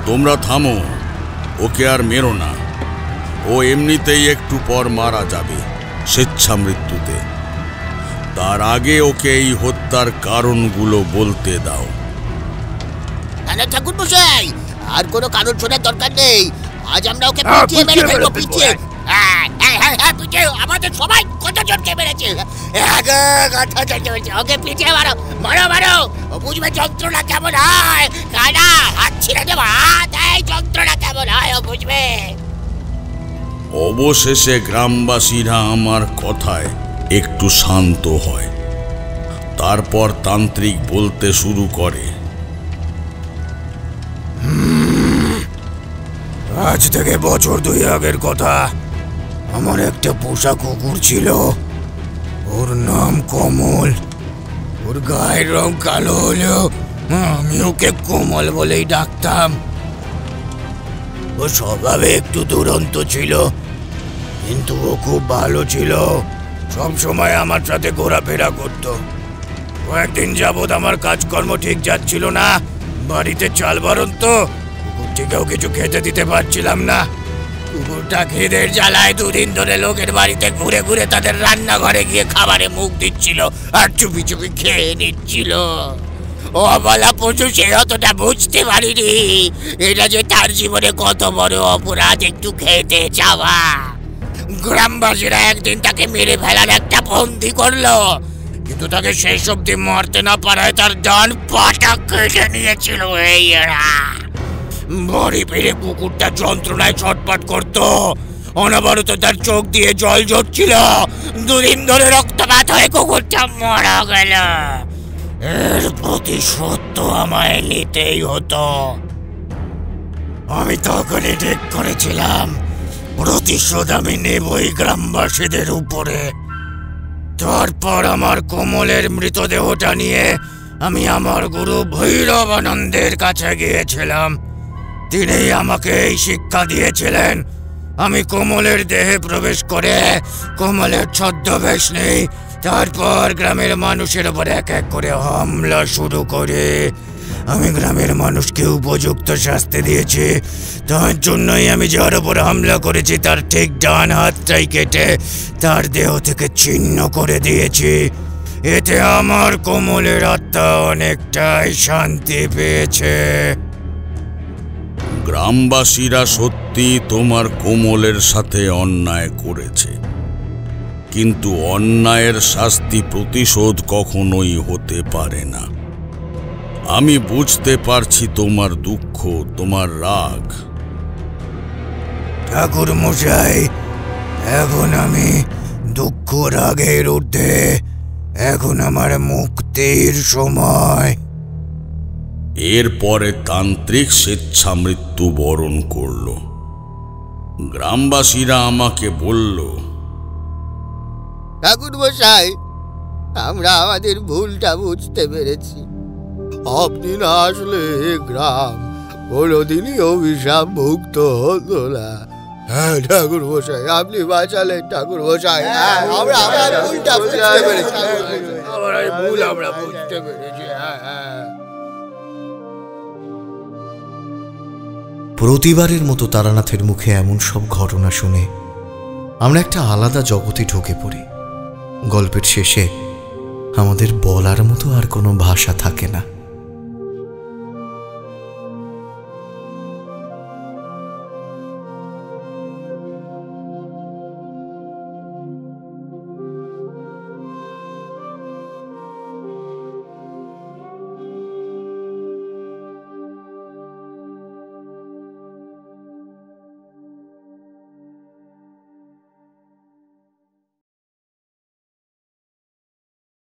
তোমরা থামো, ওকে আর মেরো না। ও এমনিতেই একটু পর মারা যাবে স্বেচ্ছা মৃত্যুতে। তার আগে ওকে এই হত্যার কারণগুলো বলতে দাও। ঠাকুর মশাই, আর কোনো কারণ শোনার দরকার নেই। আজ আমরা ওকে পিটিয়ে মেরে ফেলবো, পিটিয়ে। আমাদের সবাই কতজনকে মেরেছে? ওকে পিটিয়ে মারো, মারো মারো। ও বুঝবে যন্ত্রণা কেমন হয়। কানা হাত ছিঁড়ে দেবো, হাত, এই যন্ত্রণা কেমন হয় ও বুঝবে। অবশেষে গ্রামবাসীরা আমার কথায় একটু শান্ত হয়। তারপর তান্ত্রিক বলতে শুরু করে, আজ থেকে বছর 2 আগের কথা। আমার একটা পোষা কুকুর ছিল। ওর নাম কমল। ওর গায়ের রং কালো হলেও আমি ওকে কমল বলেই ডাকতাম। ও স্বভাবে একটু দুরন্ত ছিল, কিন্তু ও খুব ভালো ছিল। সব সময় আমার সাথে ঘোরাফেরা করতো। কয়েকদিন যাবৎ আমার কাজকর্ম ঠিক যাচ্ছিল না। বাড়িতে চাল বারণ তো, কুকুরটিকেও কিছু খেতে দিতে পারছিলাম না। কুকুরটা খিদের জ্বালায় 2 দিন ধরে লোকের বাড়িতে ঘুরে ঘুরে তাদের রান্নাঘরে গিয়ে খাবারে মুখ দিচ্ছিল আর চুপি চুপি খেয়ে নিচ্ছিল। ও অবলা পশু, সে অতটা বুঝতে পারিনি এটা যে তার জীবনে কত বড় অপরাধ একটু খেতে চাওয়া। গ্রামবাসীরা একদিন তাকে মেরে ফেলার একটা ফন্দি করলো, কিন্তু তাকে শেষ অব্দি মারতে না পারায় তার ডান পাটা কেটে নিয়েছিল। এই এরা বাড়ি ফিরে কুকুরটা যন্ত্রণায় ছটফট করত। অনবরত তার চোখ দিয়ে জল ঝরছিল। 2 দিন ধরে রক্তপাত হয়ে কুকুরটা মারা গেল। এর প্রতিশোধ তো আমায় নিতেই হতো। আমি তখনই ঠিক করেছিলাম প্রতিশোধ আমি নেবই গ্রামবাসীদের উপরে। তারপর আমার কমলের মৃতদেহটা নিয়ে আমি আমার গুরু ভৈরবানন্দের কাছে গিয়েছিলাম। তিনি আমাকে এই শিক্ষা দিয়েছিলেন, আমি কমলের দেহে প্রবেশ করে কমলের ছদ্মবেশ নেই, তারপর গ্রামের মানুষের উপর এক এক করে হামলা শুরু করে। আমি গ্রামের মানুষকে উপযুক্ত শাস্তি দিয়েছি, তার জন্যই আমি যার উপর হামলা করেছি তার ঠিক ডান হাতটাই কেটে তার দেহ থেকে ছিন্ন করে দিয়েছি। এতে আমার কমলের আত্মা অনেকটাই শান্তি পেয়েছে। গ্রামবাসীরা সত্যি তোমার কোমলের সাথে অন্যায় করেছে, কিন্তু অন্যায়ের শাস্তি প্রতিশোধ কখনোই হতে পারে না। আমি বুঝতে পারছি তোমার দুঃখ, তোমার রাগ। ঠাকুর মশাই, এখন আমি দুঃখ রাগের ঊর্ধ্বে, এখন আমার মুক্তির সময়। এরপরে তান্ত্রিক স্বেচ্ছা মৃত্যু বরণ করল। গ্রামবাসীরা আমাকে বলল, ঠাকুর মশাই, আমরা আমাদের ভুলটা বুঝতে পেরেছি। আপনি না আসলে গ্রাম কোনোদিনই অভিশাপ মুক্ত হতো না। হ্যাঁ ঠাকুর মশাই, আপনি বাঁচালেন ঠাকুর মশাই। আমরা ভুলটা বুঝতে পেরেছি, আমরা বুঝতে পেরেছি। প্রতিবারের মতো তারানাথের মুখে এমন সব ঘটনা শুনে আমরা একটা আলাদা জগতে ঢুকে পড়ি। গল্পের শেষে আমাদের বলার মতো আর কোনো ভাষা থাকে না।